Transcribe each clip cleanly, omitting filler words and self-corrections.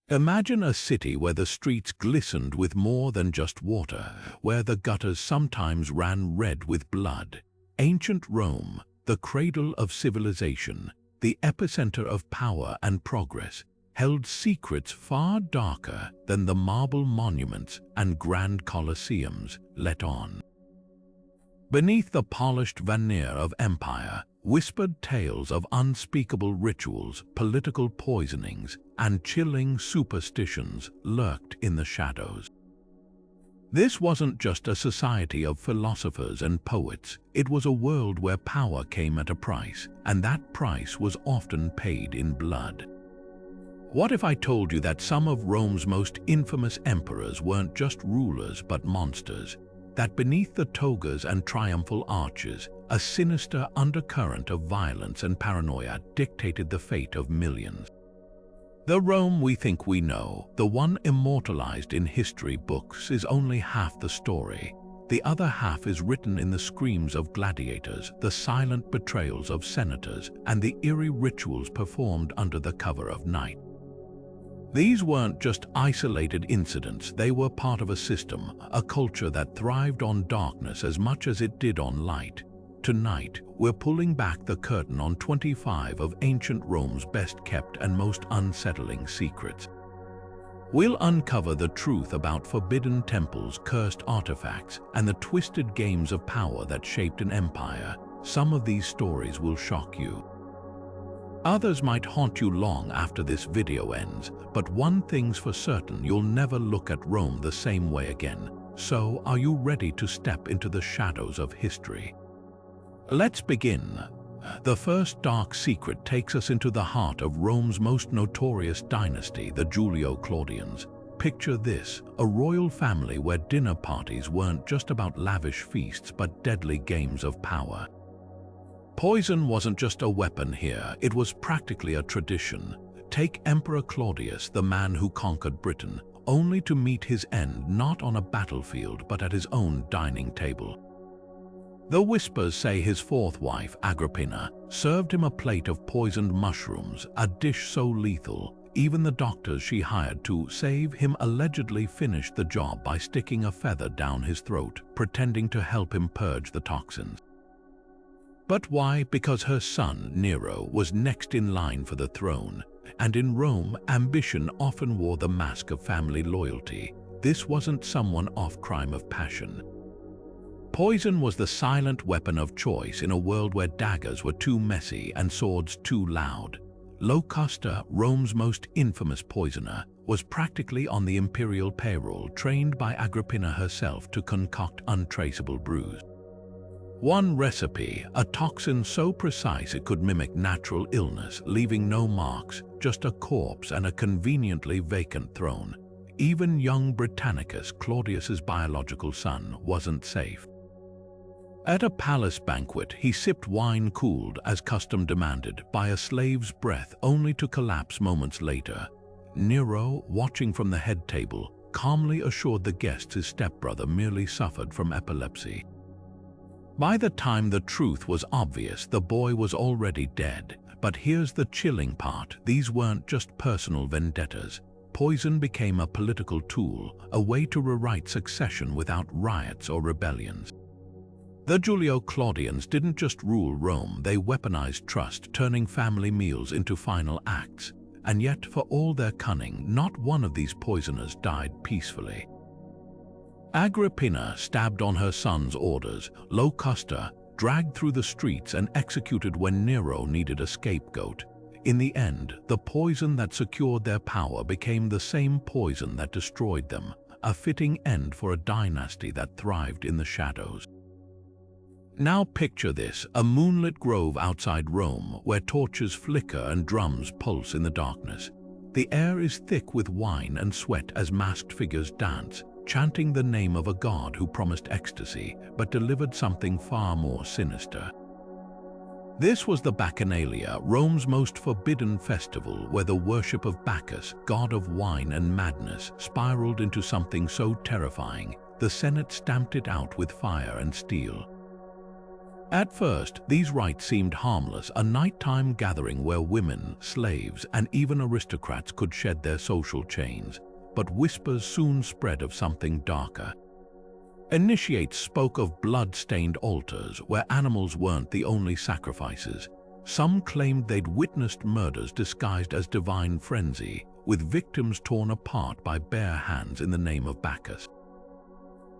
Imagine a city where the streets glistened with more than just water, where the gutters sometimes ran red with blood. Ancient Rome, the cradle of civilization, the epicenter of power and progress, held secrets far darker than the marble monuments and grand colosseums let on. Beneath the polished veneer of empire, whispered tales of unspeakable rituals, political poisonings, and chilling superstitions lurked in the shadows. This wasn't just a society of philosophers and poets, it was a world where power came at a price, and that price was often paid in blood. What if I told you that some of Rome's most infamous emperors weren't just rulers but monsters? That beneath the togas and triumphal arches, a sinister undercurrent of violence and paranoia dictated the fate of millions. The Rome we think we know, the one immortalized in history books, is only half the story. The other half is written in the screams of gladiators, the silent betrayals of senators, and the eerie rituals performed under the cover of night. These weren't just isolated incidents, they were part of a system, a culture that thrived on darkness as much as it did on light. Tonight, we're pulling back the curtain on 25 of ancient Rome's best-kept and most unsettling secrets. We'll uncover the truth about forbidden temples, cursed artifacts, and the twisted games of power that shaped an empire. Some of these stories will shock you. Others might haunt you long after this video ends, but one thing's for certain, you'll never look at Rome the same way again. So, are you ready to step into the shadows of history? Let's begin. The first dark secret takes us into the heart of Rome's most notorious dynasty, the Julio-Claudians. Picture this, a royal family where dinner parties weren't just about lavish feasts but deadly games of power. Poison wasn't just a weapon here, it was practically a tradition. Take Emperor Claudius, the man who conquered Britain, only to meet his end not on a battlefield but at his own dining table. The whispers say his fourth wife, Agrippina, served him a plate of poisoned mushrooms, a dish so lethal, even the doctors she hired to save him allegedly finished the job by sticking a feather down his throat, pretending to help him purge the toxins. But why? Because her son, Nero, was next in line for the throne, and in Rome, ambition often wore the mask of family loyalty. This wasn't some one-off crime of passion. Poison was the silent weapon of choice in a world where daggers were too messy and swords too loud. Locusta, Rome's most infamous poisoner, was practically on the imperial payroll, trained by Agrippina herself to concoct untraceable brews. One recipe, a toxin so precise it could mimic natural illness, leaving no marks, just a corpse and a conveniently vacant throne. Even young Britannicus, Claudius's biological son, wasn't safe. At a palace banquet, he sipped wine cooled, as custom demanded, by a slave's breath, only to collapse moments later. Nero, watching from the head table, calmly assured the guests his stepbrother merely suffered from epilepsy. By the time the truth was obvious, the boy was already dead. But here's the chilling part, these weren't just personal vendettas. Poison became a political tool, a way to rewrite succession without riots or rebellions. The Julio-Claudians didn't just rule Rome, they weaponized trust, turning family meals into final acts. And yet, for all their cunning, not one of these poisoners died peacefully. Agrippina stabbed on her son's orders, Locusta dragged through the streets and executed when Nero needed a scapegoat. In the end, the poison that secured their power became the same poison that destroyed them, a fitting end for a dynasty that thrived in the shadows. Now picture this, a moonlit grove outside Rome where torches flicker and drums pulse in the darkness. The air is thick with wine and sweat as masked figures dance, chanting the name of a god who promised ecstasy but delivered something far more sinister. This was the Bacchanalia, Rome's most forbidden festival, where the worship of Bacchus, god of wine and madness, spiraled into something so terrifying, the Senate stamped it out with fire and steel. At first, these rites seemed harmless, a nighttime gathering where women, slaves, and even aristocrats could shed their social chains. But whispers soon spread of something darker. Initiates spoke of blood-stained altars where animals weren't the only sacrifices. Some claimed they'd witnessed murders disguised as divine frenzy, with victims torn apart by bare hands in the name of Bacchus.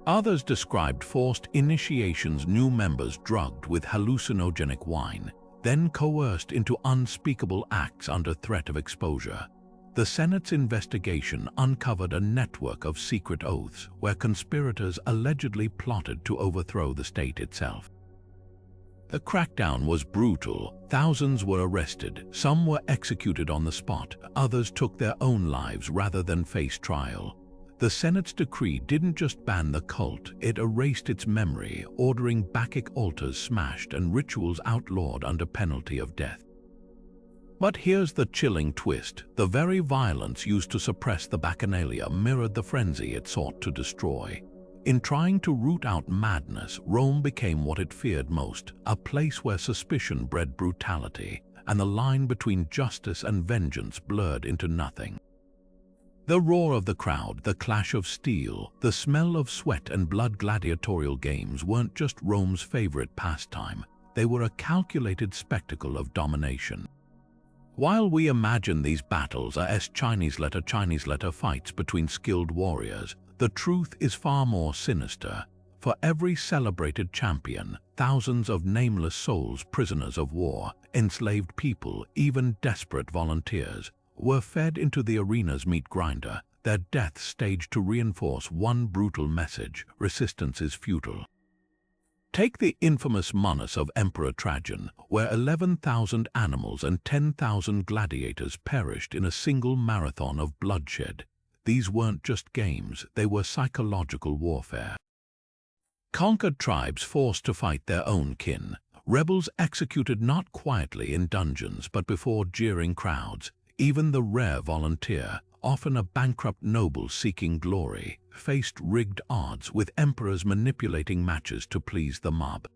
Others described forced initiations, new members drugged with hallucinogenic wine, then coerced into unspeakable acts under threat of exposure. The Senate's investigation uncovered a network of secret oaths where conspirators allegedly plotted to overthrow the state itself. The crackdown was brutal. Thousands were arrested, some were executed on the spot, others took their own lives rather than face trial. The Senate's decree didn't just ban the cult, it erased its memory, ordering Bacchic altars smashed and rituals outlawed under penalty of death. But here's the chilling twist. The very violence used to suppress the Bacchanalia mirrored the frenzy it sought to destroy. In trying to root out madness, Rome became what it feared most, a place where suspicion bred brutality, and the line between justice and vengeance blurred into nothing. The roar of the crowd, the clash of steel, the smell of sweat and blood. Gladiatorial games weren't just Rome's favorite pastime, they were a calculated spectacle of domination. While we imagine these battles as Chinese letter fights between skilled warriors, the truth is far more sinister. For every celebrated champion, thousands of nameless souls, prisoners of war, enslaved people, even desperate volunteers, were fed into the arena's meat grinder, their deaths staged to reinforce one brutal message: resistance is futile. Take the infamous Manus of Emperor Trajan, where 11,000 animals and 10,000 gladiators perished in a single marathon of bloodshed. These weren't just games, they were psychological warfare. Conquered tribes forced to fight their own kin, rebels executed not quietly in dungeons but before jeering crowds. Even the rare volunteer, often a bankrupt noble seeking glory, faced rigged odds, with emperors manipulating matches to please the mob.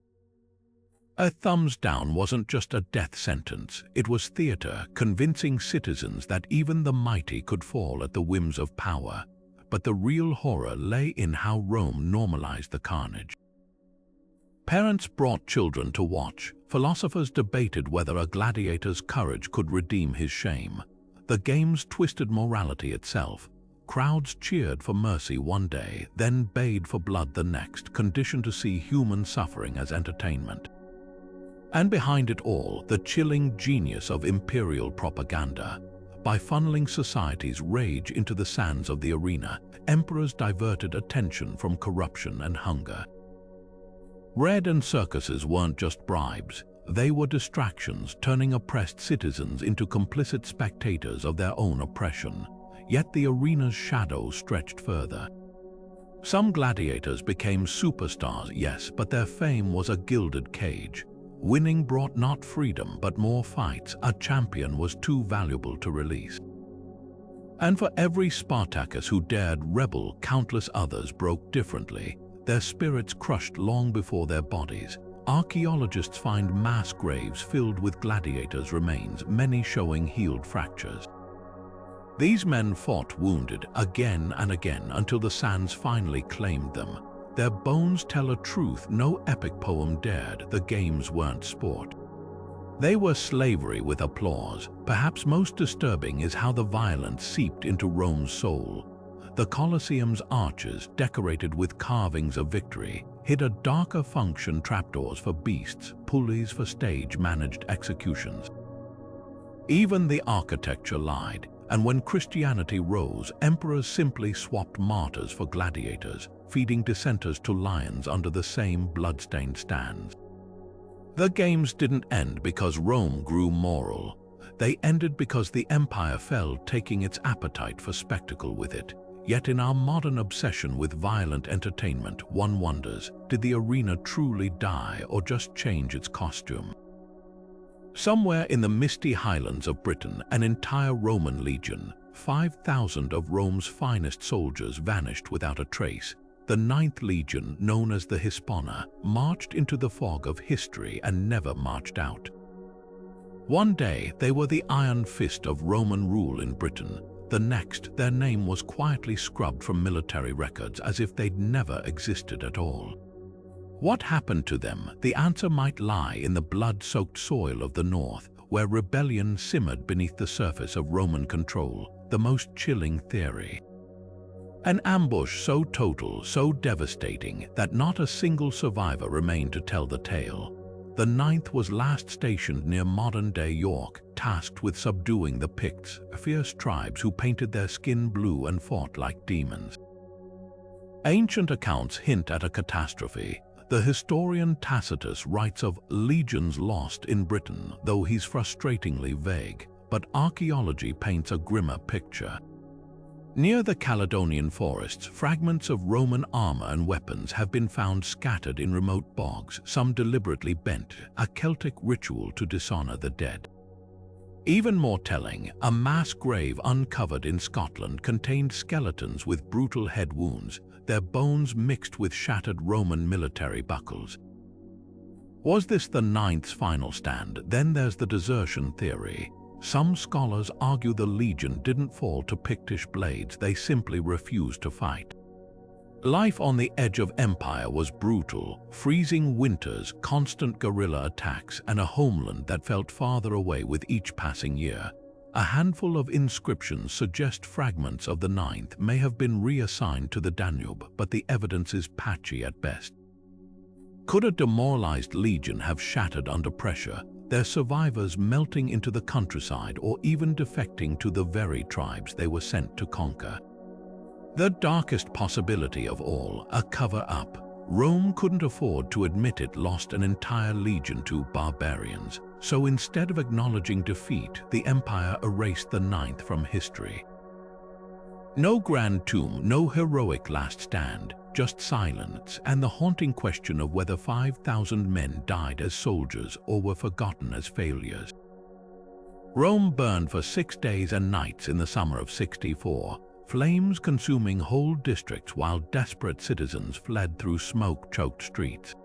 A thumbs down wasn't just a death sentence, it was theater, convincing citizens that even the mighty could fall at the whims of power. But the real horror lay in how Rome normalized the carnage. Parents brought children to watch. Philosophers debated whether a gladiator's courage could redeem his shame. The games twisted morality itself. Crowds cheered for mercy one day, then bayed for blood the next, conditioned to see human suffering as entertainment. And behind it all, the chilling genius of imperial propaganda. By funneling society's rage into the sands of the arena, emperors diverted attention from corruption and hunger. Bread and circuses weren't just bribes. They were distractions, turning oppressed citizens into complicit spectators of their own oppression. Yet the arena's shadow stretched further. Some gladiators became superstars, yes, but their fame was a gilded cage. Winning brought not freedom, but more fights. A champion was too valuable to release. And for every Spartacus who dared rebel, countless others broke differently, their spirits crushed long before their bodies. Archaeologists find mass graves filled with gladiators' remains, many showing healed fractures. These men fought wounded again and again until the sands finally claimed them. Their bones tell a truth no epic poem dared. The games weren't sport. They were slavery with applause. Perhaps most disturbing is how the violence seeped into Rome's soul. The Colosseum's arches, decorated with carvings of victory, hid a darker function: trapdoors for beasts, pulleys for stage-managed executions. Even the architecture lied, and when Christianity rose, emperors simply swapped martyrs for gladiators, feeding dissenters to lions under the same blood-stained stands. The games didn't end because Rome grew moral. They ended because the empire fell, taking its appetite for spectacle with it. Yet in our modern obsession with violent entertainment, one wonders, did the arena truly die or just change its costume? Somewhere in the misty highlands of Britain, an entire Roman legion, 5,000 of Rome's finest soldiers, vanished without a trace. the Ninth Legion, known as the Hispana, marched into the fog of history and never marched out. One day, they were the iron fist of Roman rule in Britain. The next, their name was quietly scrubbed from military records as if they'd never existed at all. What happened to them? The answer might lie in the blood-soaked soil of the north, where rebellion simmered beneath the surface of Roman control, the most chilling theory. An ambush so total, so devastating, that not a single survivor remained to tell the tale. The Ninth was last stationed near modern-day York, tasked with subduing the Picts, fierce tribes who painted their skin blue and fought like demons. Ancient accounts hint at a catastrophe. The historian Tacitus writes of legions lost in Britain, though he's frustratingly vague, but archaeology paints a grimmer picture. Near the Caledonian forests, fragments of Roman armor and weapons have been found scattered in remote bogs, some deliberately bent, a Celtic ritual to dishonor the dead. Even more telling, a mass grave uncovered in Scotland contained skeletons with brutal head wounds, their bones mixed with shattered Roman military buckles. Was this the Ninth's final stand? Then there's the desertion theory. Some scholars argue the legion didn't fall to Pictish blades, they simply refused to fight. Life on the edge of empire was brutal, freezing winters, constant guerrilla attacks, and a homeland that felt farther away with each passing year. A handful of inscriptions suggest fragments of the Ninth may have been reassigned to the Danube, but the evidence is patchy at best. Could a demoralized legion have shattered under pressure, their survivors melting into the countryside or even defecting to the very tribes they were sent to conquer? The darkest possibility of all, a cover-up. Rome couldn't afford to admit it lost an entire legion to barbarians, so instead of acknowledging defeat, the empire erased the Ninth from history. No grand tomb, no heroic last stand, just silence and the haunting question of whether 5,000 men died as soldiers or were forgotten as failures. Rome burned for 6 days and nights in the summer of 64, flames consuming whole districts while desperate citizens fled through smoke-choked streets.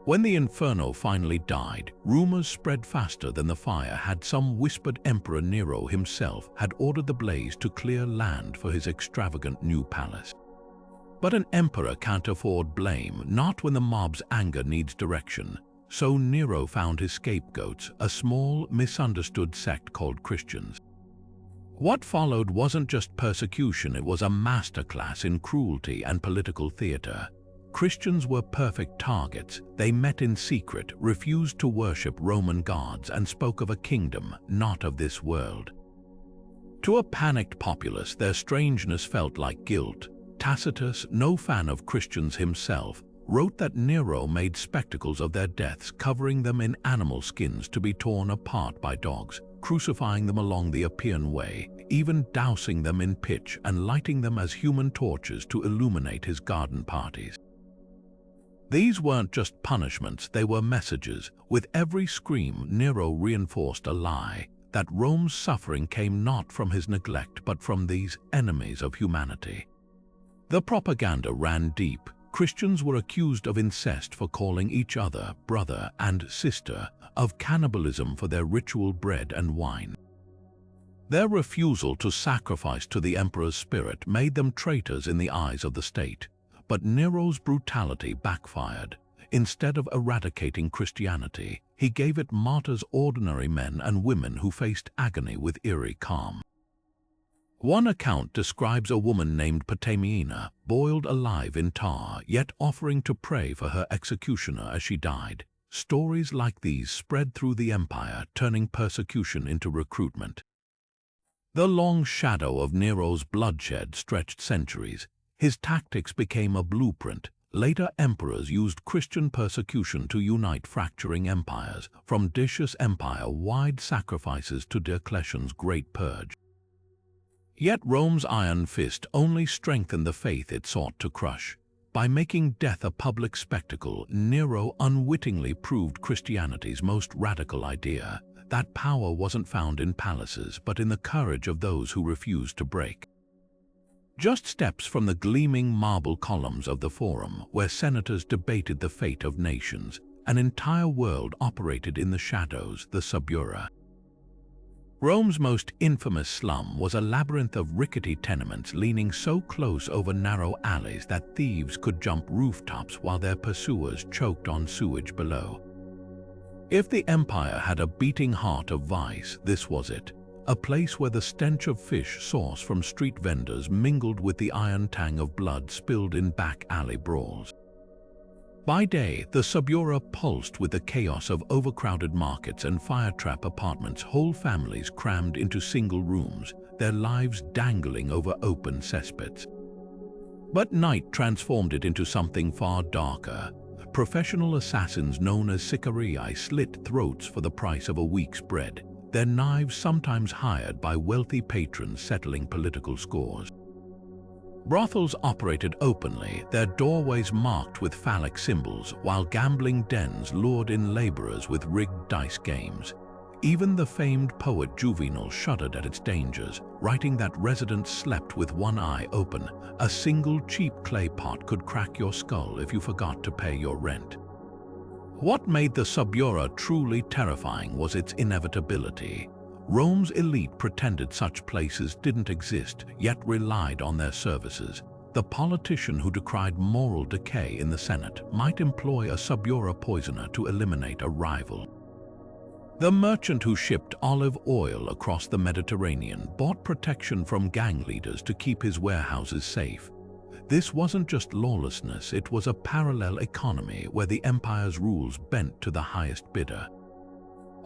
When the inferno finally died, rumors spread faster than the fire had some whispered Emperor Nero himself had ordered the blaze to clear land for his extravagant new palace. But an emperor can't afford blame, not when the mob's anger needs direction. So Nero found his scapegoats, a small, misunderstood sect called Christians. What followed wasn't just persecution, it was a masterclass in cruelty and political theater. Christians were perfect targets. They met in secret, refused to worship Roman gods, and spoke of a kingdom not of this world. To a panicked populace, their strangeness felt like guilt. Tacitus, no fan of Christians himself, wrote that Nero made spectacles of their deaths, covering them in animal skins to be torn apart by dogs, crucifying them along the Appian Way, even dousing them in pitch and lighting them as human torches to illuminate his garden parties. These weren't just punishments, they were messages. With every scream, Nero reinforced a lie, that Rome's suffering came not from his neglect but from these enemies of humanity. The propaganda ran deep. Christians were accused of incest for calling each other brother and sister, of cannibalism for their ritual bread and wine. Their refusal to sacrifice to the emperor's spirit made them traitors in the eyes of the state. But Nero's brutality backfired. Instead of eradicating Christianity, he gave it martyrs, ordinary men and women who faced agony with eerie calm. One account describes a woman named Potamiena, boiled alive in tar, yet offering to pray for her executioner as she died. Stories like these spread through the empire, turning persecution into recruitment. The long shadow of Nero's bloodshed stretched centuries. His tactics became a blueprint. Later emperors used Christian persecution to unite fracturing empires, from Decius' empire-wide sacrifices to Diocletian's Great Purge. Yet Rome's iron fist only strengthened the faith it sought to crush. By making death a public spectacle, Nero unwittingly proved Christianity's most radical idea, that power wasn't found in palaces but in the courage of those who refused to break. Just steps from the gleaming marble columns of the Forum, where senators debated the fate of nations, an entire world operated in the shadows, the Subura. Rome's most infamous slum was a labyrinth of rickety tenements leaning so close over narrow alleys that thieves could jump rooftops while their pursuers choked on sewage below. If the empire had a beating heart of vice, this was it. A place where the stench of fish sauce from street vendors mingled with the iron tang of blood spilled in back alley brawls. By day, the Subura pulsed with the chaos of overcrowded markets and fire-trap apartments, whole families crammed into single rooms, their lives dangling over open cesspits. But night transformed it into something far darker. Professional assassins known as sicarii slit throats for the price of a week's bread, their knives sometimes hired by wealthy patrons settling political scores. Brothels operated openly, their doorways marked with phallic symbols, while gambling dens lured in laborers with rigged dice games. Even the famed poet Juvenal shuddered at its dangers, writing that residents slept with one eye open. A single cheap clay pot could crack your skull if you forgot to pay your rent. What made the Subura truly terrifying was its inevitability. Rome's elite pretended such places didn't exist, yet relied on their services. The politician who decried moral decay in the Senate might employ a Subura poisoner to eliminate a rival. The merchant who shipped olive oil across the Mediterranean bought protection from gang leaders to keep his warehouses safe. This wasn't just lawlessness, it was a parallel economy where the empire's rules bent to the highest bidder.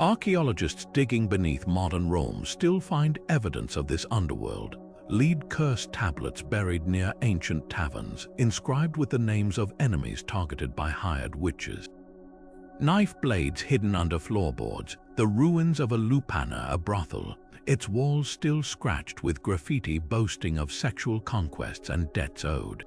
Archaeologists digging beneath modern Rome still find evidence of this underworld. Lead curse tablets buried near ancient taverns, inscribed with the names of enemies targeted by hired witches. Knife blades hidden under floorboards, the ruins of a lupanar, a brothel, its walls still scratched with graffiti boasting of sexual conquests and debts owed.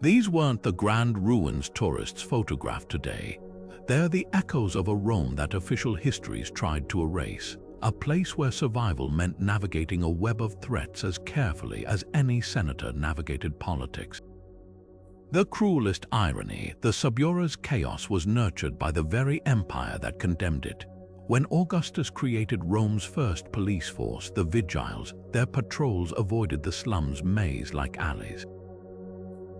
These weren't the grand ruins tourists photograph today. They're the echoes of a Rome that official histories tried to erase, a place where survival meant navigating a web of threats as carefully as any senator navigated politics. The cruelest irony, the Subura's chaos was nurtured by the very empire that condemned it. When Augustus created Rome's first police force, the Vigiles, their patrols avoided the slum's maze-like alleys.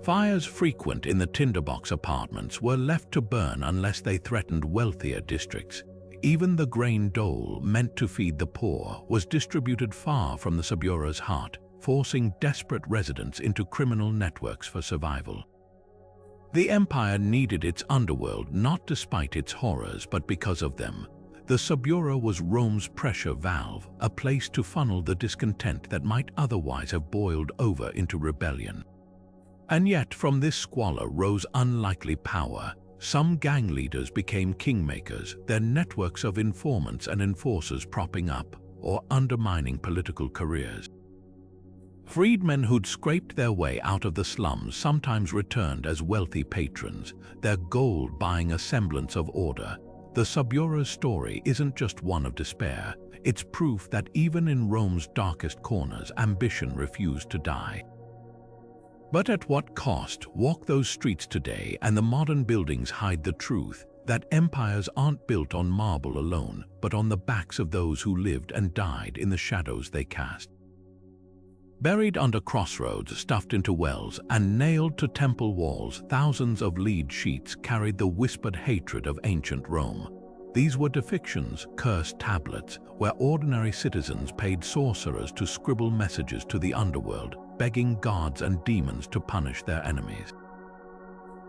Fires frequent in the tinderbox apartments were left to burn unless they threatened wealthier districts. Even the grain dole, meant to feed the poor, was distributed far from the Subura's heart, forcing desperate residents into criminal networks for survival. The empire needed its underworld not despite its horrors but because of them. The Subura was Rome's pressure valve, a place to funnel the discontent that might otherwise have boiled over into rebellion. And yet from this squalor rose unlikely power. Some gang leaders became kingmakers, their networks of informants and enforcers propping up or undermining political careers. Freedmen who'd scraped their way out of the slums sometimes returned as wealthy patrons, their gold buying a semblance of order. The Subura's story isn't just one of despair, it's proof that even in Rome's darkest corners, ambition refused to die. But at what cost? Walk those streets today and the modern buildings hide the truth that empires aren't built on marble alone, but on the backs of those who lived and died in the shadows they cast. Buried under crossroads, stuffed into wells, and nailed to temple walls, thousands of lead sheets carried the whispered hatred of ancient Rome. These were depictions, cursed tablets, where ordinary citizens paid sorcerers to scribble messages to the underworld, begging gods and demons to punish their enemies.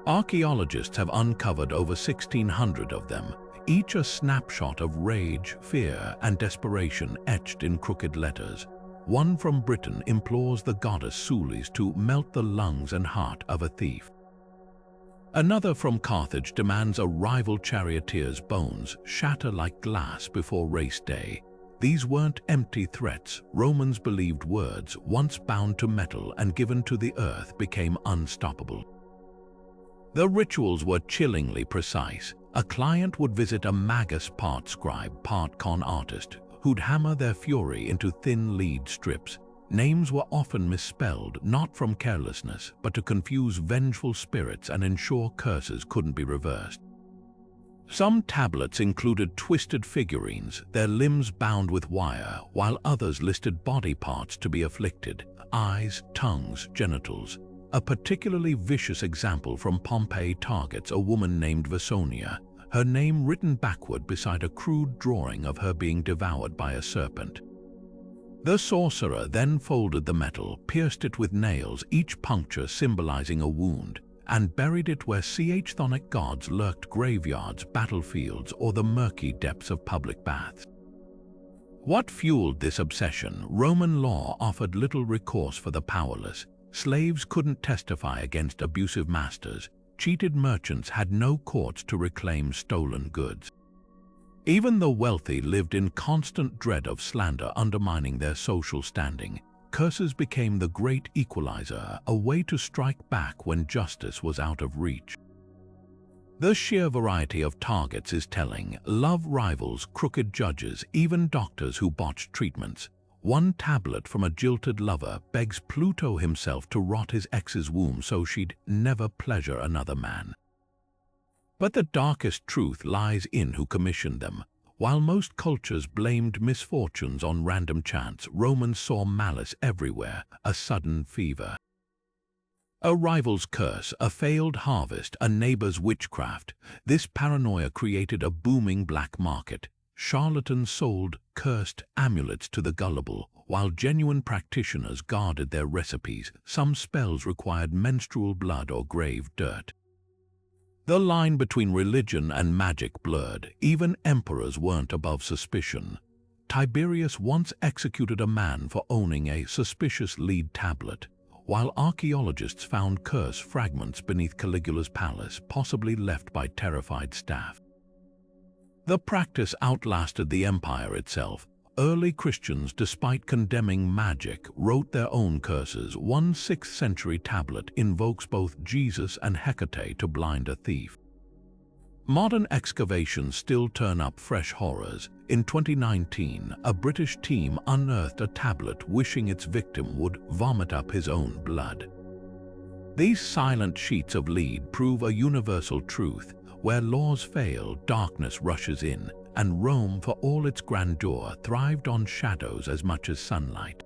Archaeologists have uncovered over 1,600 of them, each a snapshot of rage, fear, and desperation etched in crooked letters. One from Britain implores the goddess Sulis to melt the lungs and heart of a thief. Another from Carthage demands a rival charioteer's bones shatter like glass before race day. These weren't empty threats. Romans believed words, once bound to metal and given to the earth, became unstoppable. The rituals were chillingly precise. A client would visit a magus, part scribe, part con artist, who'd hammer their fury into thin lead strips. Names were often misspelled, not from carelessness, but to confuse vengeful spirits and ensure curses couldn't be reversed. Some tablets included twisted figurines, their limbs bound with wire, while others listed body parts to be afflicted: eyes, tongues, genitals. A particularly vicious example from Pompeii targets a woman named Vesonia, her name written backward beside a crude drawing of her being devoured by a serpent. The sorcerer then folded the metal, pierced it with nails, each puncture symbolizing a wound, and buried it where chthonic gods lurked: graveyards, battlefields, or the murky depths of public baths. What fueled this obsession? Roman law offered little recourse for the powerless. Slaves couldn't testify against abusive masters. Cheated merchants had no courts to reclaim stolen goods. Even the wealthy lived in constant dread of slander undermining their social standing. Curses became the great equalizer, a way to strike back when justice was out of reach. The sheer variety of targets is telling: love rivals, crooked judges, even doctors who botched treatments. One tablet from a jilted lover begs Pluto himself to rot his ex's womb so she'd never pleasure another man. But the darkest truth lies in who commissioned them. While most cultures blamed misfortunes on random chance, Romans saw malice everywhere: a sudden fever, a rival's curse, a failed harvest, a neighbor's witchcraft. This paranoia created a booming black market. Charlatans sold cursed amulets to the gullible, while genuine practitioners guarded their recipes. Some spells required menstrual blood or grave dirt. The line between religion and magic blurred. Even emperors weren't above suspicion. Tiberius once executed a man for owning a suspicious lead tablet, while archaeologists found curse fragments beneath Caligula's palace, possibly left by terrified staff. The practice outlasted the empire itself. Early Christians, despite condemning magic, wrote their own curses. One 6th century tablet invokes both Jesus and Hecate to blind a thief. Modern excavations still turn up fresh horrors. In 2019, a British team unearthed a tablet wishing its victim would vomit up his own blood. These silent sheets of lead prove a universal truth: where laws fail, darkness rushes in, and Rome, for all its grandeur, thrived on shadows as much as sunlight.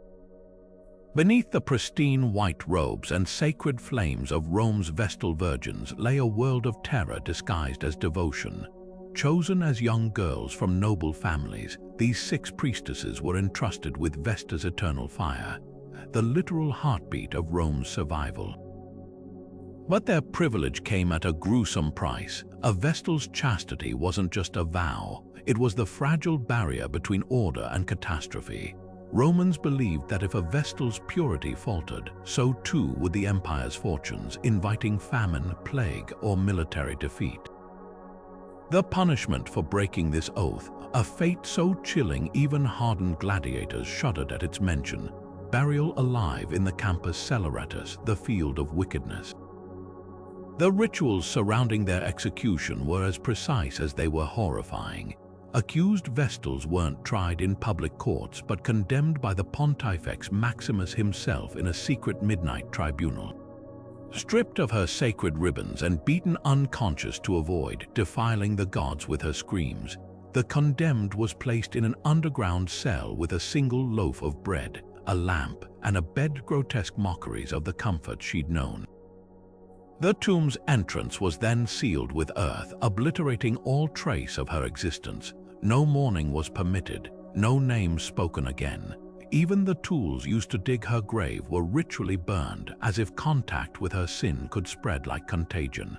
Beneath the pristine white robes and sacred flames of Rome's Vestal Virgins lay a world of terror disguised as devotion. Chosen as young girls from noble families, these 6 priestesses were entrusted with Vesta's eternal fire, the literal heartbeat of Rome's survival. But their privilege came at a gruesome price. A Vestal's chastity wasn't just a vow, it was the fragile barrier between order and catastrophe. Romans believed that if a Vestal's purity faltered, so too would the empire's fortunes, inviting famine, plague, or military defeat. The punishment for breaking this oath, a fate so chilling even hardened gladiators shuddered at its mention: burial alive in the Campus Celeratus, the field of wickedness. The rituals surrounding their execution were as precise as they were horrifying. Accused Vestals weren't tried in public courts but condemned by the Pontifex Maximus himself in a secret midnight tribunal. Stripped of her sacred ribbons and beaten unconscious to avoid defiling the gods with her screams, the condemned was placed in an underground cell with a single loaf of bread, a lamp, and a bed, grotesque mockeries of the comfort she'd known. The tomb's entrance was then sealed with earth, obliterating all trace of her existence. No mourning was permitted, no name spoken again. Even the tools used to dig her grave were ritually burned, as if contact with her sin could spread like contagion.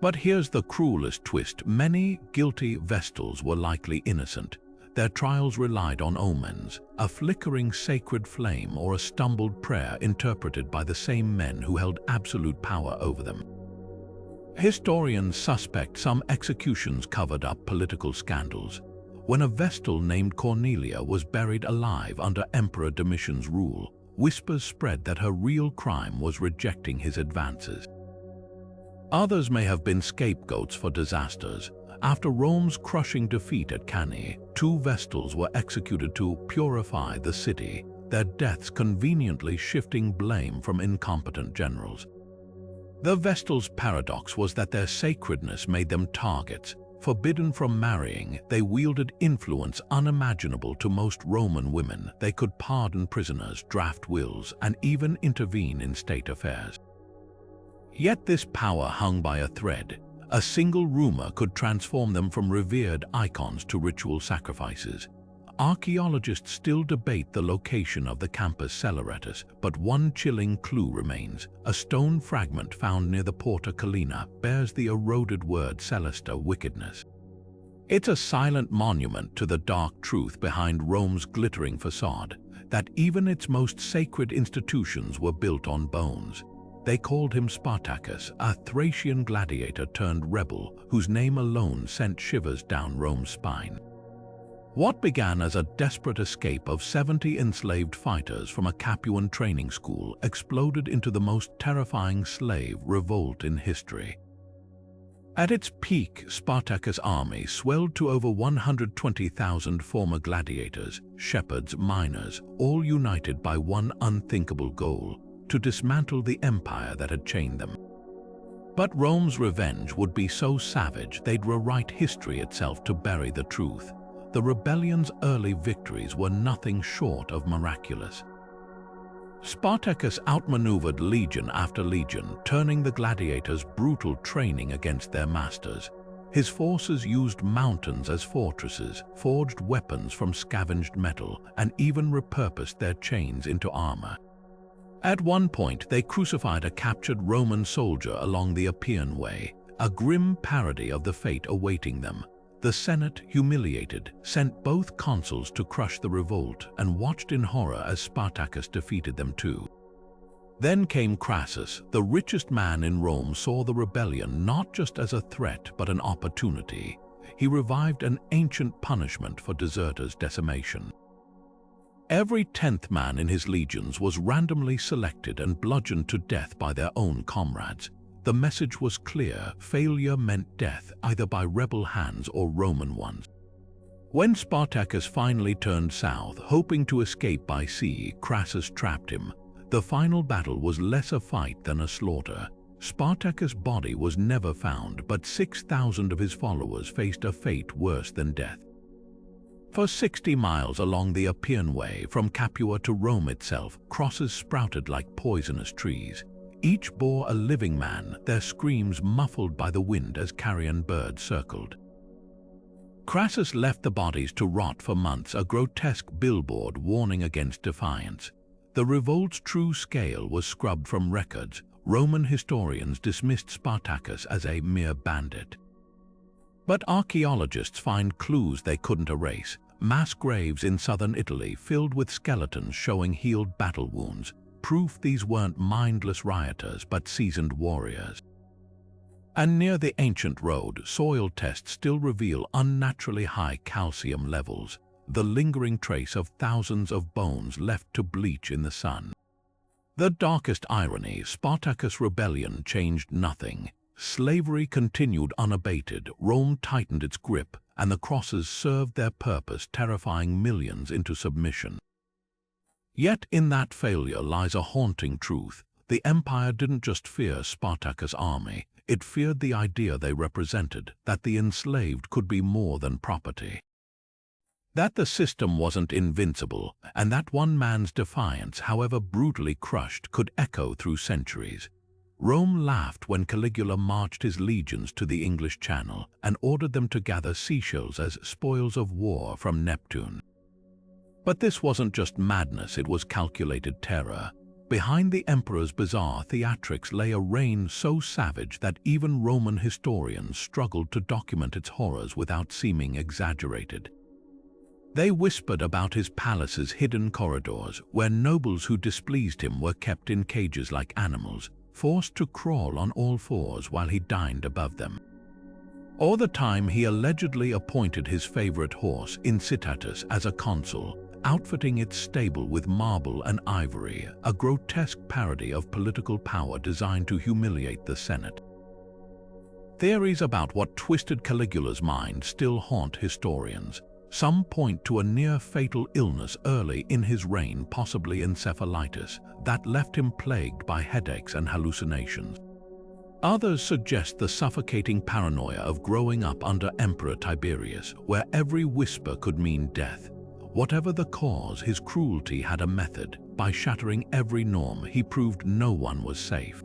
But here's the cruelest twist: many guilty Vestals were likely innocent. Their trials relied on omens, a flickering sacred flame or a stumbled prayer interpreted by the same men who held absolute power over them. Historians suspect some executions covered up political scandals. When a Vestal named Cornelia was buried alive under Emperor Domitian's rule, whispers spread that her real crime was rejecting his advances. Others may have been scapegoats for disasters. After Rome's crushing defeat at Cannae, 2 Vestals were executed to purify the city. their deaths conveniently shifting blame from incompetent generals. The Vestals' paradox was that their sacredness made them targets. Forbidden from marrying, they wielded influence unimaginable to most Roman women. They could pardon prisoners, draft wills, and even intervene in state affairs. Yet this power hung by a thread. A single rumor could transform them from revered icons to ritual sacrifices. Archaeologists still debate the location of the Campus Celeratus, but one chilling clue remains. A stone fragment found near the Porta Collina bears the eroded word Celesta, wickedness. It's a silent monument to the dark truth behind Rome's glittering facade, that even its most sacred institutions were built on bones. They called him Spartacus, a Thracian gladiator turned rebel, whose name alone sent shivers down Rome's spine. What began as a desperate escape of 70 enslaved fighters from a Capuan training school exploded into the most terrifying slave revolt in history. At its peak, Spartacus' army swelled to over 120,000 former gladiators, shepherds, miners, all united by one unthinkable goal: to dismantle the empire that had chained them. But Rome's revenge would be so savage they'd rewrite history itself to bury the truth. The rebellion's early victories were nothing short of miraculous. Spartacus outmaneuvered legion after legion, turning the gladiators' brutal training against their masters. His forces used mountains as fortresses, forged weapons from scavenged metal, and even repurposed their chains into armor. At one point, they crucified a captured Roman soldier along the Appian Way, a grim parody of the fate awaiting them. The Senate, humiliated, sent both consuls to crush the revolt and watched in horror as Spartacus defeated them too. Then came Crassus. The richest man in Rome saw the rebellion not just as a threat but an opportunity. He revived an ancient punishment for deserters' decimation. Every 10th man in his legions was randomly selected and bludgeoned to death by their own comrades. The message was clear: failure meant death, either by rebel hands or Roman ones. When Spartacus finally turned south, hoping to escape by sea, Crassus trapped him. The final battle was less a fight than a slaughter. Spartacus' body was never found, but 6,000 of his followers faced a fate worse than death. For 60 miles along the Appian Way, from Capua to Rome itself, crosses sprouted like poisonous trees. Each bore a living man, their screams muffled by the wind as carrion birds circled. Crassus left the bodies to rot for months, a grotesque billboard warning against defiance. The revolt's true scale was scrubbed from records. Roman historians dismissed Spartacus as a mere bandit. But archaeologists find clues they couldn't erase. Mass graves in southern Italy filled with skeletons showing healed battle wounds. Proof these weren't mindless rioters but seasoned warriors. And near the ancient road, soil tests still reveal unnaturally high calcium levels, the lingering trace of thousands of bones left to bleach in the sun. The darkest irony: Spartacus' rebellion changed nothing. Slavery continued unabated, Rome tightened its grip, and the crosses served their purpose, terrifying millions into submission. Yet in that failure lies a haunting truth. The empire didn't just fear Spartacus' army, it feared the idea they represented, that the enslaved could be more than property. That the system wasn't invincible, and that one man's defiance, however brutally crushed, could echo through centuries. Rome laughed when Caligula marched his legions to the English Channel and ordered them to gather seashells as spoils of war from Neptune. But this wasn't just madness, it was calculated terror. Behind the emperor's bizarre theatrics lay a reign so savage that even Roman historians struggled to document its horrors without seeming exaggerated. They whispered about his palace's hidden corridors, where nobles who displeased him were kept in cages like animals, forced to crawl on all fours while he dined above them. Or the time he allegedly appointed his favorite horse, Incitatus, as a consul, outfitting its stable with marble and ivory, a grotesque parody of political power designed to humiliate the Senate. Theories about what twisted Caligula's mind still haunt historians. Some point to a near-fatal illness early in his reign, possibly encephalitis, that left him plagued by headaches and hallucinations. Others suggest the suffocating paranoia of growing up under Emperor Tiberius, where every whisper could mean death. Whatever the cause, his cruelty had a method. By shattering every norm, he proved no one was safe.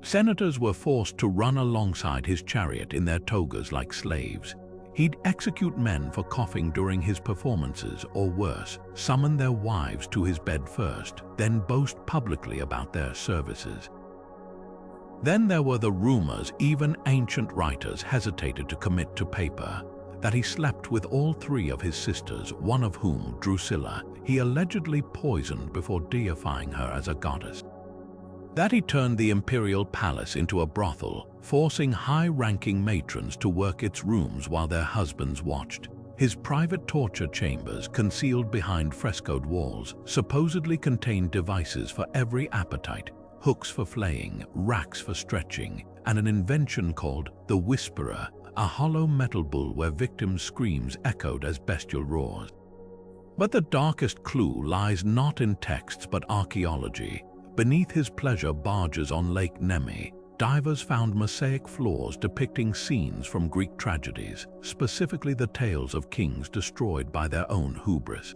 Senators were forced to run alongside his chariot in their togas like slaves. He'd execute men for coughing during his performances, or worse, summon their wives to his bed first, then boast publicly about their services. Then there were the rumors even ancient writers hesitated to commit to paper, that he slept with all three of his sisters, one of whom, Drusilla, he allegedly poisoned before deifying her as a goddess. That he turned the imperial palace into a brothel, forcing high-ranking matrons to work its rooms while their husbands watched. His private torture chambers, concealed behind frescoed walls, supposedly contained devices for every appetite, hooks for flaying, racks for stretching, and an invention called the Whisperer, a hollow metal bull where victims' screams echoed as bestial roars. But the darkest clue lies not in texts but archaeology. Beneath his pleasure barges on Lake Nemi, divers found mosaic floors depicting scenes from Greek tragedies, specifically the tales of kings destroyed by their own hubris.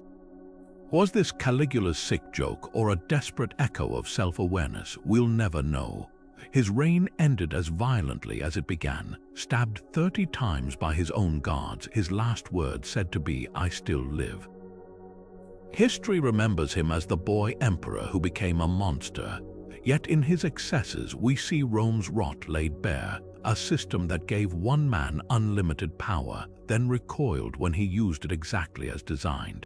Was this Caligula's sick joke or a desperate echo of self-awareness? We'll never know. His reign ended as violently as it began, stabbed 30 times by his own guards, his last words said to be, "I still live." History remembers him as the boy emperor who became a monster. Yet in his excesses we see Rome's rot laid bare, a system that gave one man unlimited power, then recoiled when he used it exactly as designed.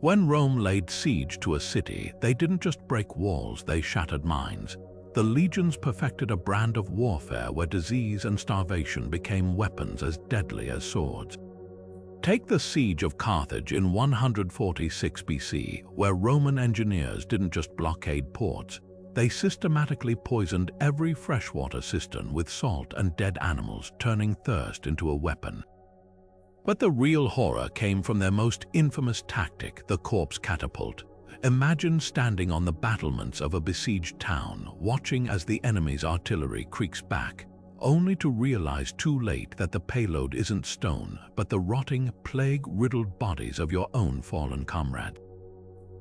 When Rome laid siege to a city, they didn't just break walls, they shattered minds. The legions perfected a brand of warfare where disease and starvation became weapons as deadly as swords. Take the siege of Carthage in 146 BC, where Roman engineers didn't just blockade ports, they systematically poisoned every freshwater cistern with salt and dead animals, turning thirst into a weapon. But the real horror came from their most infamous tactic, the corpse catapult. Imagine standing on the battlements of a besieged town, watching as the enemy's artillery creaks back, only to realize too late that the payload isn't stone, but the rotting, plague-riddled bodies of your own fallen comrades.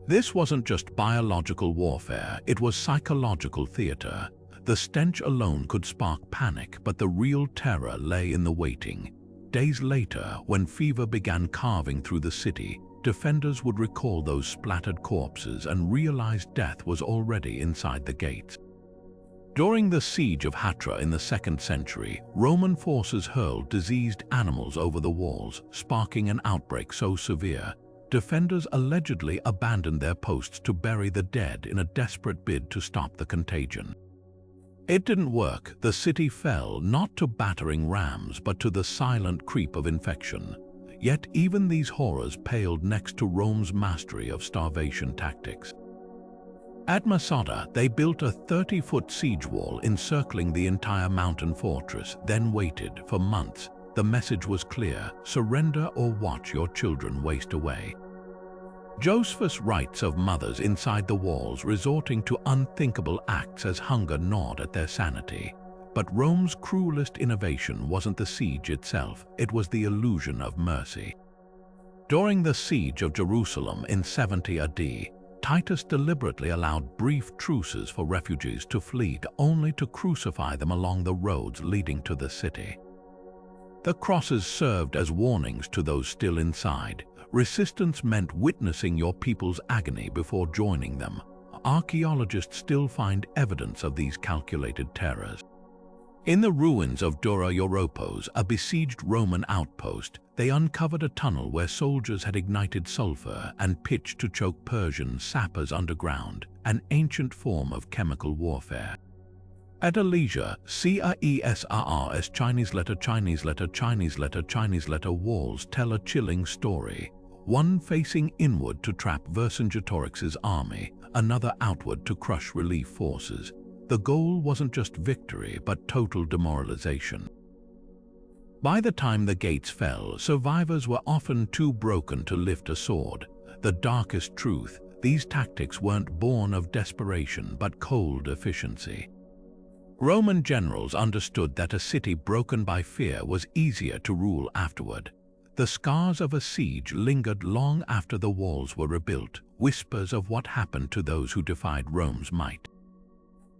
This wasn't just biological warfare, it was psychological theater. The stench alone could spark panic, but the real terror lay in the waiting. Days later, when fever began carving through the city, defenders would recall those splattered corpses and realize death was already inside the gates. During the siege of Hatra in the 2nd century, Roman forces hurled diseased animals over the walls, sparking an outbreak so severe, defenders allegedly abandoned their posts to bury the dead in a desperate bid to stop the contagion. It didn't work. The city fell not to battering rams, but to the silent creep of infection. Yet even these horrors paled next to Rome's mastery of starvation tactics. At Masada, they built a 30-foot siege wall encircling the entire mountain fortress, then waited for months. The message was clear: surrender or watch your children waste away. Josephus writes of mothers inside the walls resorting to unthinkable acts as hunger gnawed at their sanity. But Rome's cruelest innovation wasn't the siege itself, it was the illusion of mercy. During the siege of Jerusalem in 70 AD, Titus deliberately allowed brief truces for refugees to flee, only to crucify them along the roads leading to the city. The crosses served as warnings to those still inside. Resistance meant witnessing your people's agony before joining them. Archaeologists still find evidence of these calculated terrors. In the ruins of Dura Europos, a besieged Roman outpost, they uncovered a tunnel where soldiers had ignited sulfur and pitch to choke Persian sappers underground, an ancient form of chemical warfare. At a leisure, CAESRR's Chinese letter walls tell a chilling story. One facing inward to trap Vercingetorix's army, another outward to crush relief forces. The goal wasn't just victory, but total demoralization. By the time the gates fell, survivors were often too broken to lift a sword. The darkest truth, these tactics weren't born of desperation but cold efficiency. Roman generals understood that a city broken by fear was easier to rule afterward. The scars of a siege lingered long after the walls were rebuilt, whispers of what happened to those who defied Rome's might.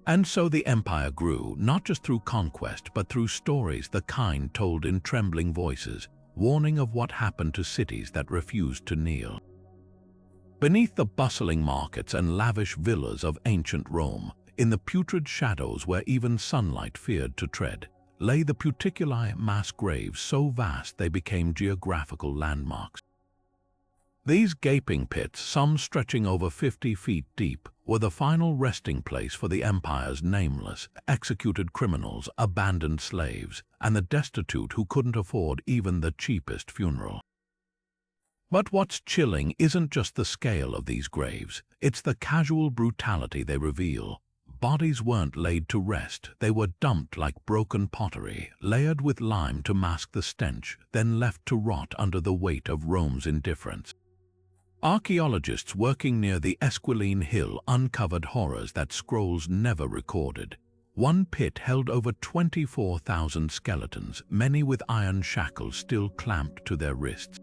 And so the empire grew, not just through conquest, but through stories the kind told in trembling voices, warning of what happened to cities that refused to kneel. Beneath the bustling markets and lavish villas of ancient Rome, in the putrid shadows where even sunlight feared to tread, lay the Puticuli mass graves so vast they became geographical landmarks. These gaping pits, some stretching over 50 feet deep, were the final resting place for the empire's nameless, executed criminals, abandoned slaves, and the destitute who couldn't afford even the cheapest funeral. But what's chilling isn't just the scale of these graves, it's the casual brutality they reveal. Bodies weren't laid to rest, they were dumped like broken pottery, layered with lime to mask the stench, then left to rot under the weight of Rome's indifference. Archaeologists working near the Esquiline Hill uncovered horrors that scrolls never recorded. One pit held over 24,000 skeletons, many with iron shackles still clamped to their wrists.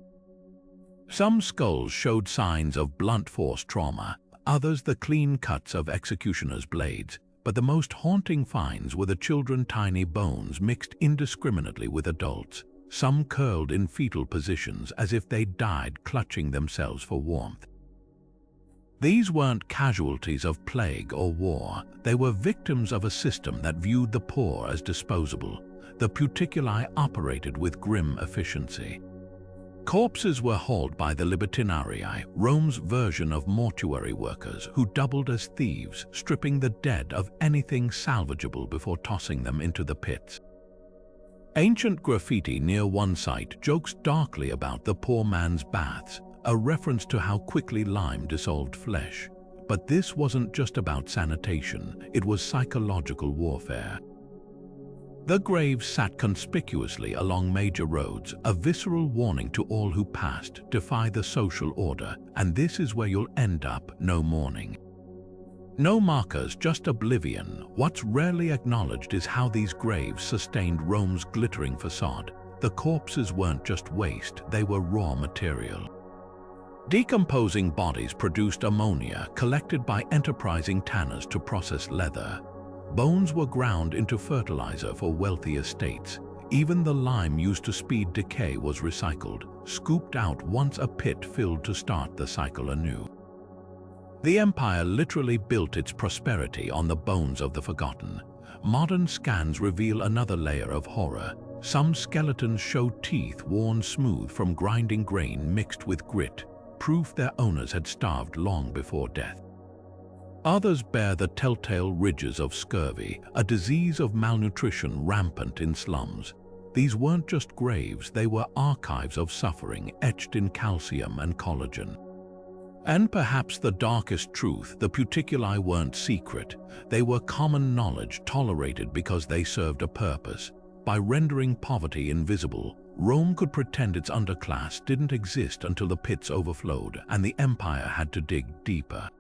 Some skulls showed signs of blunt force trauma, others the clean cuts of executioners' blades, but the most haunting finds were the children's tiny bones mixed indiscriminately with adults, some curled in fetal positions as if they died clutching themselves for warmth. These weren't casualties of plague or war, they were victims of a system that viewed the poor as disposable. The Puticuli operated with grim efficiency. Corpses were hauled by the libertinarii, Rome's version of mortuary workers, who doubled as thieves, stripping the dead of anything salvageable before tossing them into the pits. Ancient graffiti near one site jokes darkly about the poor man's baths, a reference to how quickly lime dissolved flesh. But this wasn't just about sanitation, it was psychological warfare. The graves sat conspicuously along major roads, a visceral warning to all who passed: defy the social order, and this is where you'll end up, no mourning. No markers, just oblivion. What's rarely acknowledged is how these graves sustained Rome's glittering facade. The corpses weren't just waste, they were raw material. Decomposing bodies produced ammonia, collected by enterprising tanners to process leather. Bones were ground into fertilizer for wealthy estates. Even the lime used to speed decay was recycled, scooped out once a pit filled to start the cycle anew. The empire literally built its prosperity on the bones of the forgotten. Modern scans reveal another layer of horror. Some skeletons show teeth worn smooth from grinding grain mixed with grit, proof their owners had starved long before death. Others bear the telltale ridges of scurvy, a disease of malnutrition rampant in slums. These weren't just graves, they were archives of suffering etched in calcium and collagen. And perhaps the darkest truth, the Puticuli weren't secret. They were common knowledge, tolerated because they served a purpose. By rendering poverty invisible, Rome could pretend its underclass didn't exist until the pits overflowed and the empire had to dig deeper.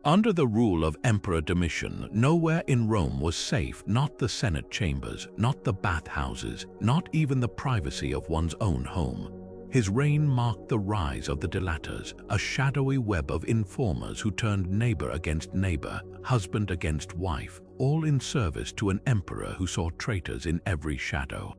Under the rule of Emperor Domitian, nowhere in Rome was safe, not the Senate chambers, not the bathhouses, not even the privacy of one's own home. His reign marked the rise of the delators, a shadowy web of informers who turned neighbor against neighbor, husband against wife, all in service to an emperor who saw traitors in every shadow.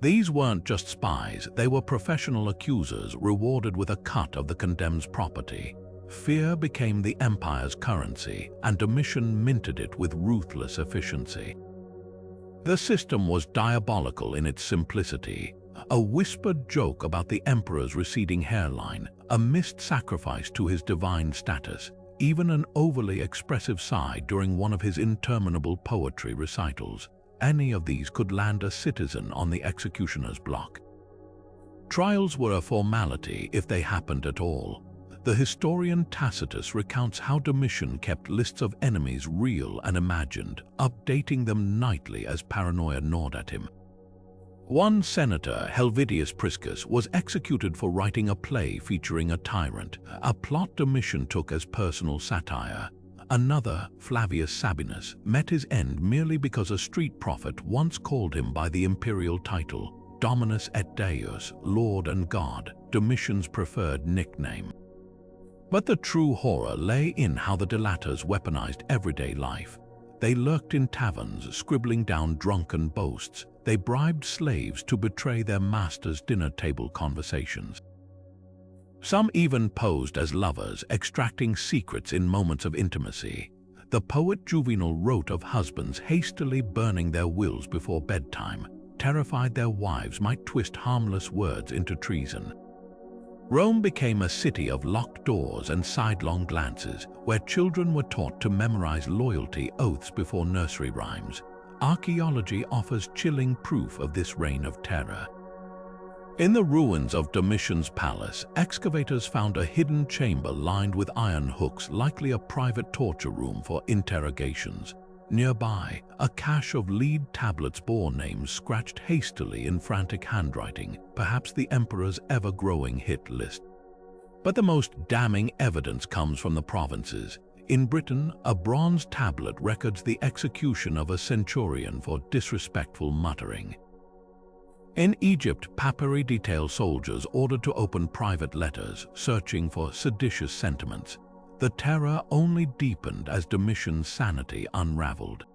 These weren't just spies, they were professional accusers rewarded with a cut of the condemned's property. Fear became the empire's currency, and Domitian minted it with ruthless efficiency. The system was diabolical in its simplicity. A whispered joke about the emperor's receding hairline, a missed sacrifice to his divine status, even an overly expressive sigh during one of his interminable poetry recitals. Any of these could land a citizen on the executioner's block. Trials were a formality if they happened at all. The historian Tacitus recounts how Domitian kept lists of enemies real and imagined, updating them nightly as paranoia gnawed at him. One senator, Helvidius Priscus, was executed for writing a play featuring a tyrant, a plot Domitian took as personal satire. Another, Flavius Sabinus, met his end merely because a street prophet once called him by the imperial title, Dominus et Deus, Lord and God, Domitian's preferred nickname. But the true horror lay in how the delators weaponized everyday life. They lurked in taverns, scribbling down drunken boasts. They bribed slaves to betray their masters' dinner table conversations. Some even posed as lovers, extracting secrets in moments of intimacy. The poet Juvenal wrote of husbands hastily burning their wills before bedtime, terrified their wives might twist harmless words into treason. Rome became a city of locked doors and sidelong glances, where children were taught to memorize loyalty oaths before nursery rhymes. Archaeology offers chilling proof of this reign of terror. In the ruins of Domitian's palace, excavators found a hidden chamber lined with iron hooks, likely a private torture room for interrogations. Nearby, a cache of lead tablets bore names scratched hastily in frantic handwriting, perhaps the emperor's ever-growing hit list. But the most damning evidence comes from the provinces. In Britain, a bronze tablet records the execution of a centurion for disrespectful muttering. In Egypt, papyri detail soldiers ordered to open private letters, searching for seditious sentiments. The terror only deepened as Domitian's sanity unraveled.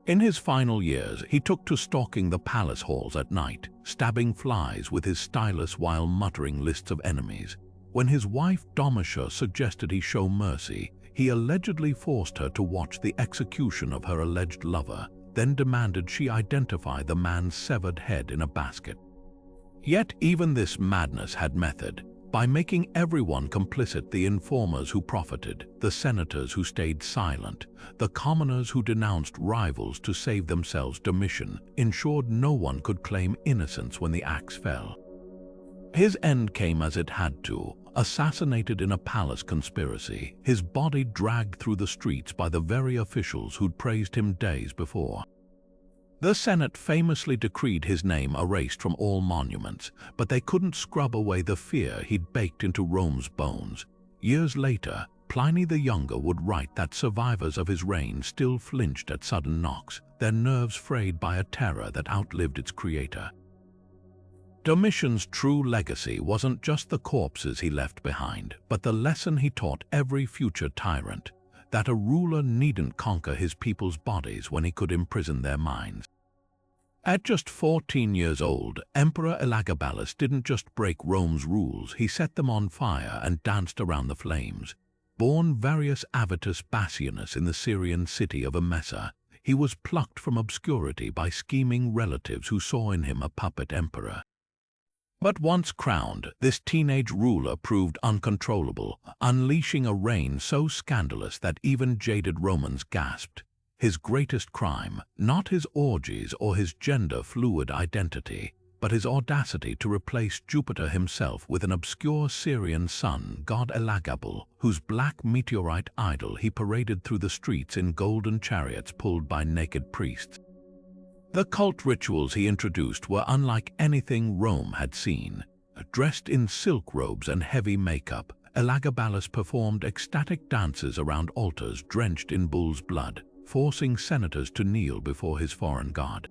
In his final years, he took to stalking the palace halls at night, stabbing flies with his stylus while muttering lists of enemies. When his wife Domitia suggested he show mercy, he allegedly forced her to watch the execution of her alleged lover, then demanded she identify the man's severed head in a basket. Yet even this madness had method. By making everyone complicit, the informers who profited, the senators who stayed silent, the commoners who denounced rivals to save themselves, Domitian ensured no one could claim innocence when the axe fell. His end came as it had to, assassinated in a palace conspiracy, his body dragged through the streets by the very officials who'd praised him days before. The Senate famously decreed his name erased from all monuments, but they couldn't scrub away the fear he'd baked into Rome's bones. Years later, Pliny the Younger would write that survivors of his reign still flinched at sudden knocks, their nerves frayed by a terror that outlived its creator. Domitian's true legacy wasn't just the corpses he left behind, but the lesson he taught every future tyrant, that a ruler needn't conquer his people's bodies when he could imprison their minds. At just 14 years old, Emperor Elagabalus didn't just break Rome's rules, he set them on fire and danced around the flames. Born Varius Avitus Bassianus in the Syrian city of Emesa, he was plucked from obscurity by scheming relatives who saw in him a puppet emperor. But once crowned, this teenage ruler proved uncontrollable, unleashing a reign so scandalous that even jaded Romans gasped. His greatest crime, not his orgies or his gender-fluid identity, but his audacity to replace Jupiter himself with an obscure Syrian sun god Elagabal, whose black meteorite idol he paraded through the streets in golden chariots pulled by naked priests. The cult rituals he introduced were unlike anything Rome had seen. Dressed in silk robes and heavy makeup, Elagabalus performed ecstatic dances around altars drenched in bull's blood, forcing senators to kneel before his foreign god.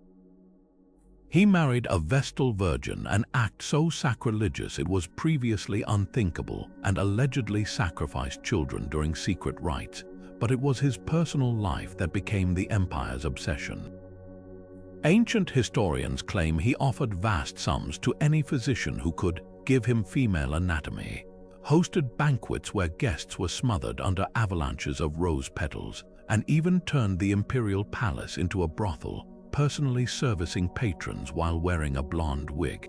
He married a Vestal Virgin, an act so sacrilegious it was previously unthinkable, and allegedly sacrificed children during secret rites, but it was his personal life that became the empire's obsession. Ancient historians claim he offered vast sums to any physician who could give him female anatomy, hosted banquets where guests were smothered under avalanches of rose petals, and even turned the imperial palace into a brothel, personally servicing patrons while wearing a blonde wig.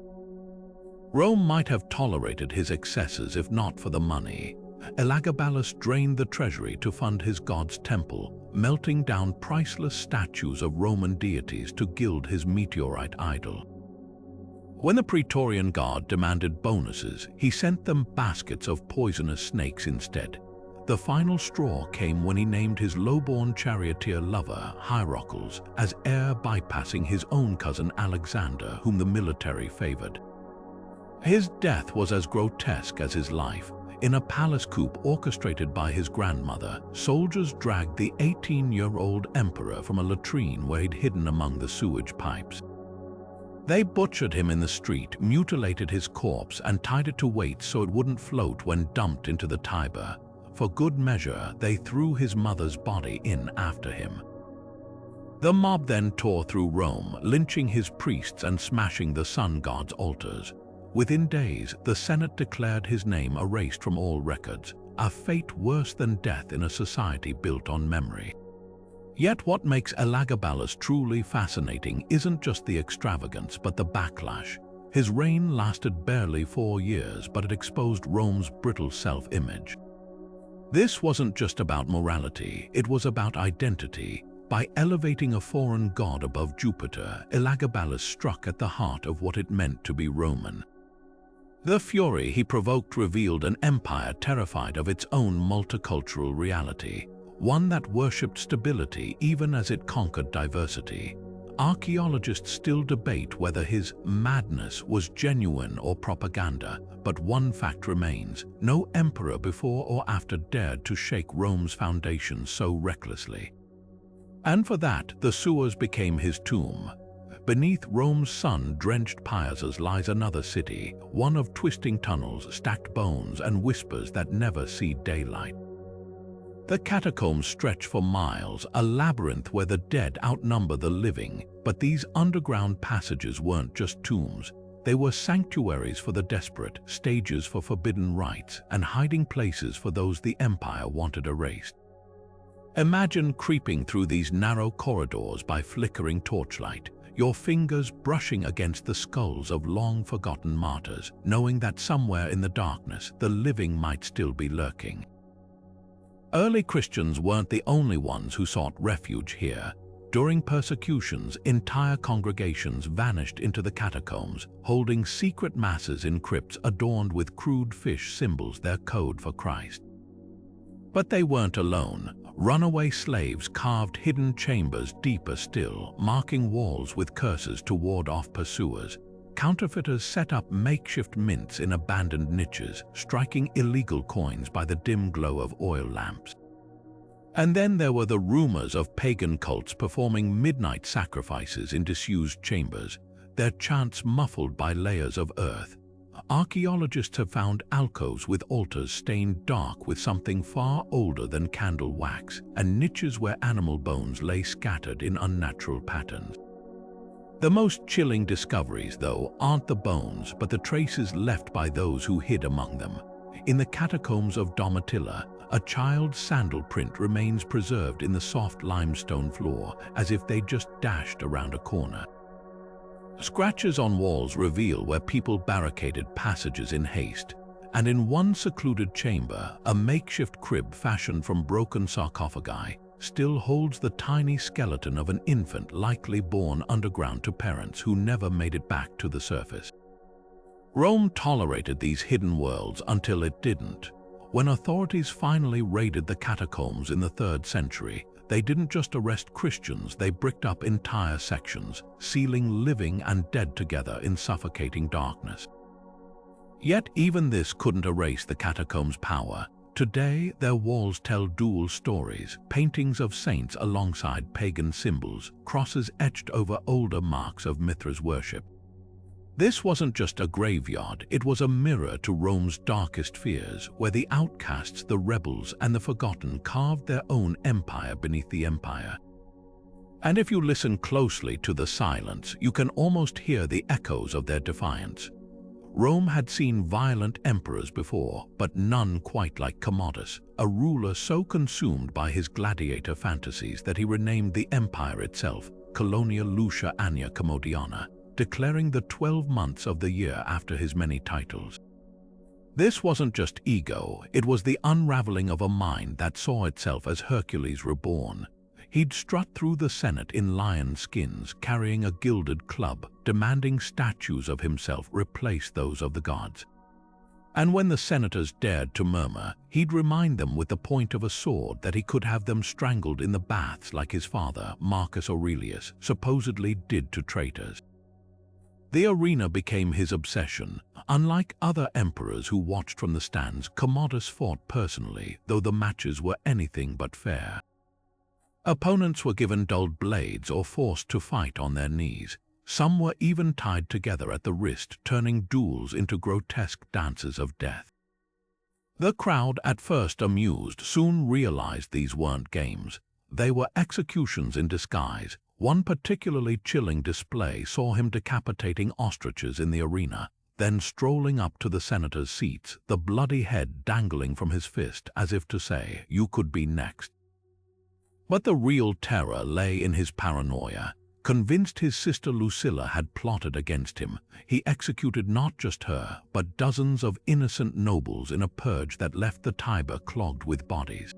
Rome might have tolerated his excesses if not for the money. Elagabalus drained the treasury to fund his god's temple, melting down priceless statues of Roman deities to gild his meteorite idol. When the Praetorian Guard demanded bonuses, he sent them baskets of poisonous snakes instead. The final straw came when he named his lowborn charioteer lover, Hierocles, as heir, bypassing his own cousin Alexander, whom the military favored. His death was as grotesque as his life. In a palace coup orchestrated by his grandmother, soldiers dragged the 18-year-old emperor from a latrine where he'd hidden among the sewage pipes. They butchered him in the street, mutilated his corpse, and tied it to weights so it wouldn't float when dumped into the Tiber. For good measure, they threw his mother's body in after him. The mob then tore through Rome, lynching his priests and smashing the sun god's altars. Within days, the Senate declared his name erased from all records, a fate worse than death in a society built on memory. Yet what makes Elagabalus truly fascinating isn't just the extravagance, but the backlash. His reign lasted barely 4 years, but it exposed Rome's brittle self-image. This wasn't just about morality, it was about identity. By elevating a foreign god above Jupiter, Elagabalus struck at the heart of what it meant to be Roman. The fury he provoked revealed an empire terrified of its own multicultural reality, one that worshipped stability even as it conquered diversity. Archaeologists still debate whether his madness was genuine or propaganda, but one fact remains: no emperor before or after dared to shake Rome's foundations so recklessly. And for that, the sewers became his tomb. Beneath Rome's sun-drenched piazzas lies another city, one of twisting tunnels, stacked bones, and whispers that never see daylight. The catacombs stretch for miles, a labyrinth where the dead outnumber the living. But these underground passages weren't just tombs. They were sanctuaries for the desperate, stages for forbidden rites, and hiding places for those the empire wanted erased. Imagine creeping through these narrow corridors by flickering torchlight, your fingers brushing against the skulls of long-forgotten martyrs, knowing that somewhere in the darkness the living might still be lurking. Early Christians weren't the only ones who sought refuge here. During persecutions, entire congregations vanished into the catacombs, holding secret masses in crypts adorned with crude fish symbols, their code for Christ. But they weren't alone. Runaway slaves carved hidden chambers deeper still, marking walls with curses to ward off pursuers. Counterfeiters set up makeshift mints in abandoned niches, striking illegal coins by the dim glow of oil lamps. And then there were the rumors of pagan cults performing midnight sacrifices in disused chambers, their chants muffled by layers of earth. Archaeologists have found alcoves with altars stained dark with something far older than candle wax, and niches where animal bones lay scattered in unnatural patterns. The most chilling discoveries, though, aren't the bones, but the traces left by those who hid among them. In the catacombs of Domitilla, a child's sandal print remains preserved in the soft limestone floor, as if they'd just dashed around a corner. Scratches on walls reveal where people barricaded passages in haste, and in one secluded chamber, a makeshift crib fashioned from broken sarcophagi still holds the tiny skeleton of an infant likely born underground to parents who never made it back to the surface. Rome tolerated these hidden worlds until it didn't. When authorities finally raided the catacombs in the 3rd century, they didn't just arrest Christians, they bricked up entire sections, sealing living and dead together in suffocating darkness. Yet even this couldn't erase the catacombs' power. Today, their walls tell dual stories: paintings of saints alongside pagan symbols, crosses etched over older marks of Mithra's worship. This wasn't just a graveyard, it was a mirror to Rome's darkest fears, where the outcasts, the rebels, and the forgotten carved their own empire beneath the empire. And if you listen closely to the silence, you can almost hear the echoes of their defiance. Rome had seen violent emperors before, but none quite like Commodus, a ruler so consumed by his gladiator fantasies that he renamed the empire itself Colonia Lucia Annia Commodiana, declaring the 12 months of the year after his many titles. This wasn't just ego, it was the unraveling of a mind that saw itself as Hercules reborn. He'd strut through the Senate in lion skins, carrying a gilded club, demanding statues of himself replace those of the gods. And when the senators dared to murmur, he'd remind them with the point of a sword that he could have them strangled in the baths like his father, Marcus Aurelius, supposedly did to traitors. The arena became his obsession. Unlike other emperors who watched from the stands, Commodus fought personally, though the matches were anything but fair. Opponents were given dulled blades or forced to fight on their knees. Some were even tied together at the wrist, turning duels into grotesque dances of death. The crowd, at first amused, soon realized these weren't games. They were executions in disguise. One particularly chilling display saw him decapitating ostriches in the arena, then strolling up to the senators' seats, the bloody head dangling from his fist as if to say, "You could be next." But the real terror lay in his paranoia. Convinced his sister Lucilla had plotted against him, he executed not just her, but dozens of innocent nobles in a purge that left the Tiber clogged with bodies.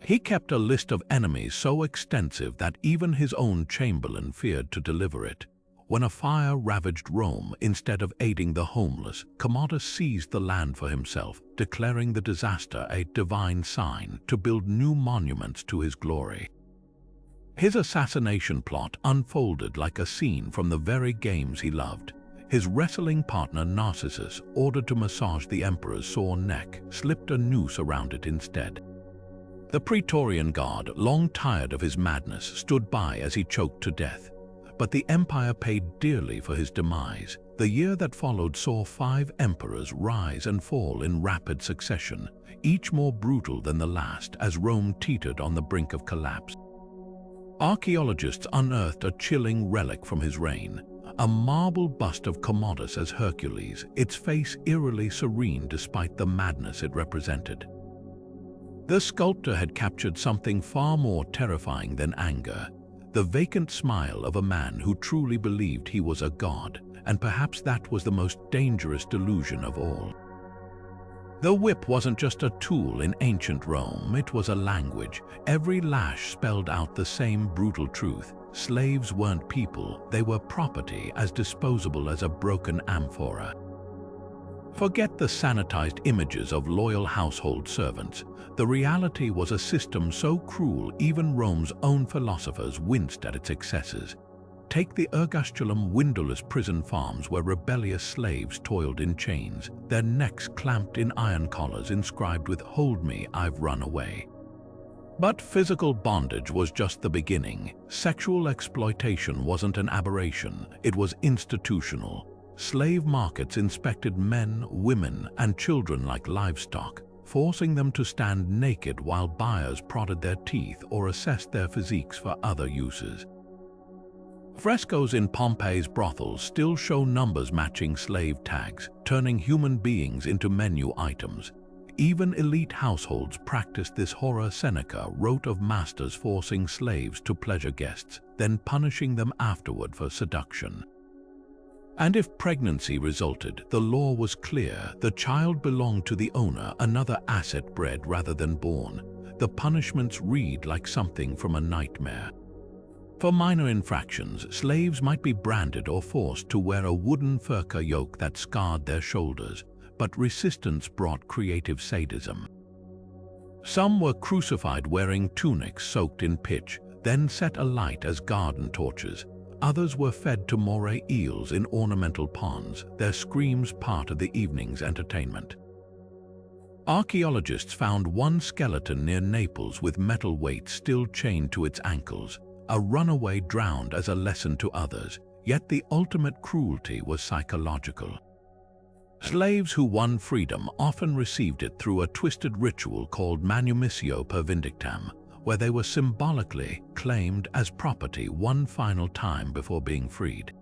He kept a list of enemies so extensive that even his own chamberlain feared to deliver it. When a fire ravaged Rome, instead of aiding the homeless, Commodus seized the land for himself, declaring the disaster a divine sign to build new monuments to his glory. His assassination plot unfolded like a scene from the very games he loved. His wrestling partner Narcissus, ordered to massage the emperor's sore neck, slipped a noose around it instead. The Praetorian Guard, long tired of his madness, stood by as he choked to death. But the empire paid dearly for his demise. The year that followed saw 5 emperors rise and fall in rapid succession, each more brutal than the last as Rome teetered on the brink of collapse. Archaeologists unearthed a chilling relic from his reign, a marble bust of Commodus as Hercules, its face eerily serene despite the madness it represented. The sculptor had captured something far more terrifying than anger, the vacant smile of a man who truly believed he was a god, and perhaps that was the most dangerous delusion of all. The whip wasn't just a tool in ancient Rome, it was a language. Every lash spelled out the same brutal truth. Slaves weren't people, they were property as disposable as a broken amphora. Forget the sanitized images of loyal household servants. The reality was a system so cruel even Rome's own philosophers winced at its excesses. Take the ergastulum windowless prison farms where rebellious slaves toiled in chains, their necks clamped in iron collars inscribed with "Hold me, I've run away." But physical bondage was just the beginning. Sexual exploitation wasn't an aberration, it was institutional. Slave markets inspected men, women, and children like livestock, forcing them to stand naked while buyers prodded their teeth or assessed their physiques for other uses. Frescoes in Pompeii's brothels still show numbers matching slave tags, turning human beings into menu items. Even elite households practiced this horror. Seneca wrote of masters forcing slaves to pleasure guests, then punishing them afterward for seduction. And if pregnancy resulted, the law was clear: the child belonged to the owner, another asset bred rather than born. The punishments read like something from a nightmare. For minor infractions, slaves might be branded or forced to wear a wooden furka yoke that scarred their shoulders, but resistance brought creative sadism. Some were crucified wearing tunics soaked in pitch, then set alight as garden torches. Others were fed to moray eels in ornamental ponds, their screams part of the evening's entertainment. Archaeologists found one skeleton near Naples with metal weights still chained to its ankles. A runaway drowned as a lesson to others, yet the ultimate cruelty was psychological. Slaves who won freedom often received it through a twisted ritual called manumissio per vindictam, where they were symbolically claimed as property one final time before being freed.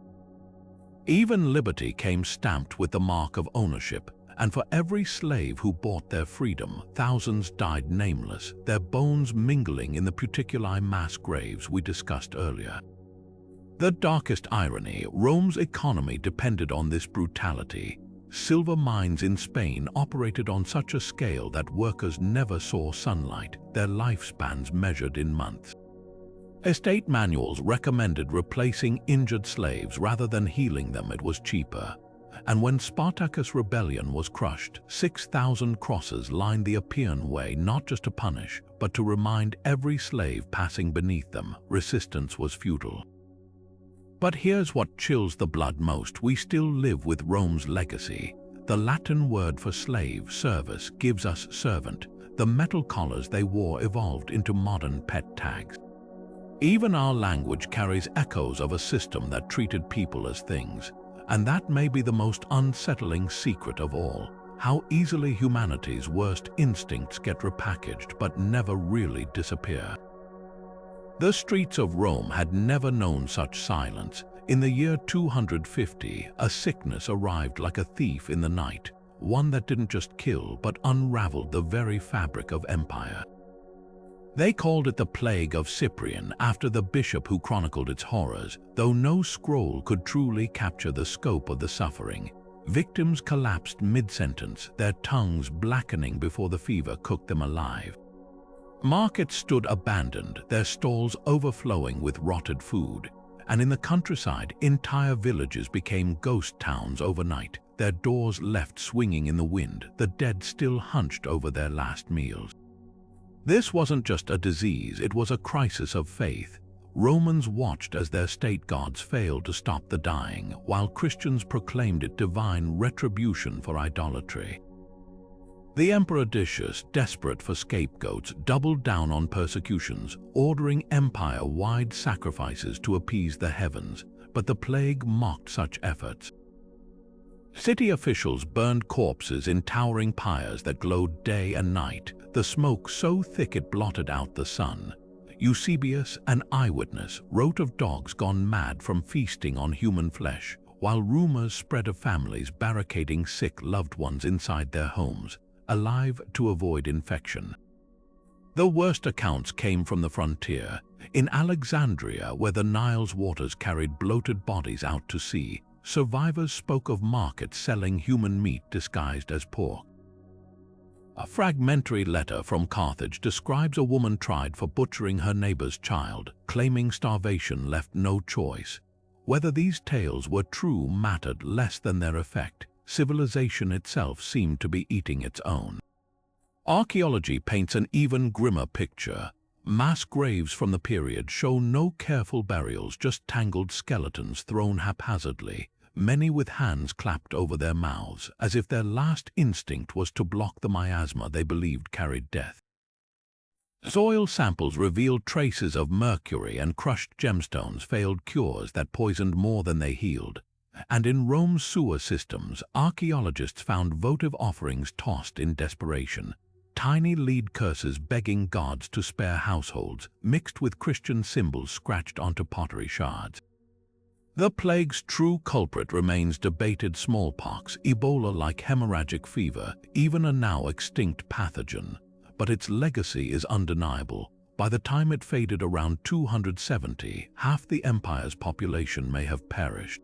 Even liberty came stamped with the mark of ownership, and for every slave who bought their freedom, thousands died nameless, their bones mingling in the puticuli mass graves we discussed earlier. The darkest irony: Rome's economy depended on this brutality. Silver mines in Spain operated on such a scale that workers never saw sunlight, their lifespans measured in months. Estate manuals recommended replacing injured slaves rather than healing them. It was cheaper. and when Spartacus' rebellion was crushed, 6,000 crosses lined the Appian Way not just to punish, but to remind every slave passing beneath them resistance was futile. But here's what chills the blood most: we still live with Rome's legacy. The Latin word for slave, servus, gives us servant. The metal collars they wore evolved into modern pet tags. Even our language carries echoes of a system that treated people as things. And that may be the most unsettling secret of all: how easily humanity's worst instincts get repackaged but never really disappear. The streets of Rome had never known such silence. In the year 250, a sickness arrived like a thief in the night, one that didn't just kill but unraveled the very fabric of empire. They called it the Plague of Cyprian, after the bishop who chronicled its horrors, though no scroll could truly capture the scope of the suffering. Victims collapsed mid-sentence, their tongues blackening before the fever cooked them alive. Markets stood abandoned, their stalls overflowing with rotted food. And in the countryside, entire villages became ghost towns overnight, their doors left swinging in the wind, the dead still hunched over their last meals. This wasn't just a disease, it was a crisis of faith. Romans watched as their state gods failed to stop the dying, while Christians proclaimed it divine retribution for idolatry. The Emperor Decius, desperate for scapegoats, doubled down on persecutions, ordering empire-wide sacrifices to appease the heavens, but the plague mocked such efforts. City officials burned corpses in towering pyres that glowed day and night, the smoke so thick it blotted out the sun. Eusebius, an eyewitness, wrote of dogs gone mad from feasting on human flesh, while rumors spread of families barricading sick loved ones inside their homes, alive to avoid infection. The worst accounts came from the frontier. In Alexandria, where the Nile's waters carried bloated bodies out to sea, survivors spoke of markets selling human meat disguised as pork. A fragmentary letter from Carthage describes a woman tried for butchering her neighbor's child, claiming starvation left no choice. Whether these tales were true mattered less than their effect. Civilization itself seemed to be eating its own. Archaeology paints an even grimmer picture. Mass graves from the period show no careful burials, just tangled skeletons thrown haphazardly, many with hands clapped over their mouths, as if their last instinct was to block the miasma they believed carried death. Soil samples revealed traces of mercury, and crushed gemstones failed cures that poisoned more than they healed. And in Rome's sewer systems, archaeologists found votive offerings tossed in desperation. Tiny lead curses begging gods to spare households, mixed with Christian symbols scratched onto pottery shards. The plague's true culprit remains debated: smallpox, Ebola-like hemorrhagic fever, even a now extinct pathogen. But its legacy is undeniable. By the time it faded around 270, half the empire's population may have perished.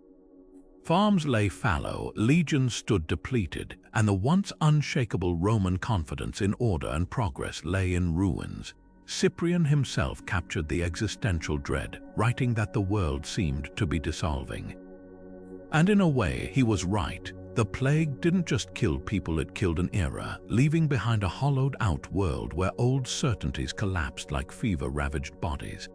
Farms lay fallow, legions stood depleted, and the once unshakable Roman confidence in order and progress lay in ruins. Cyprian himself captured the existential dread, writing that the world seemed to be dissolving. And in a way, he was right. The plague didn't just kill people, it killed an era, leaving behind a hollowed-out world where old certainties collapsed like fever-ravaged bodies.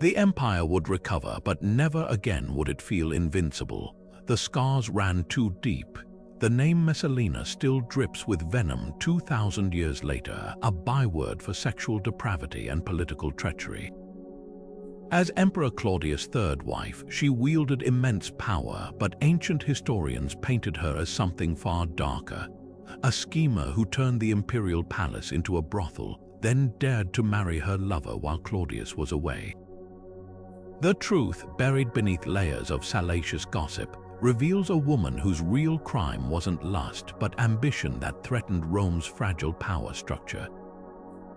The empire would recover, but never again would it feel invincible. The scars ran too deep. The name Messalina still drips with venom 2,000 years later, a byword for sexual depravity and political treachery. As Emperor Claudius' third wife, she wielded immense power, but ancient historians painted her as something far darker. A schemer who turned the imperial palace into a brothel, then dared to marry her lover while Claudius was away. The truth, buried beneath layers of salacious gossip, reveals a woman whose real crime wasn't lust, but ambition that threatened Rome's fragile power structure.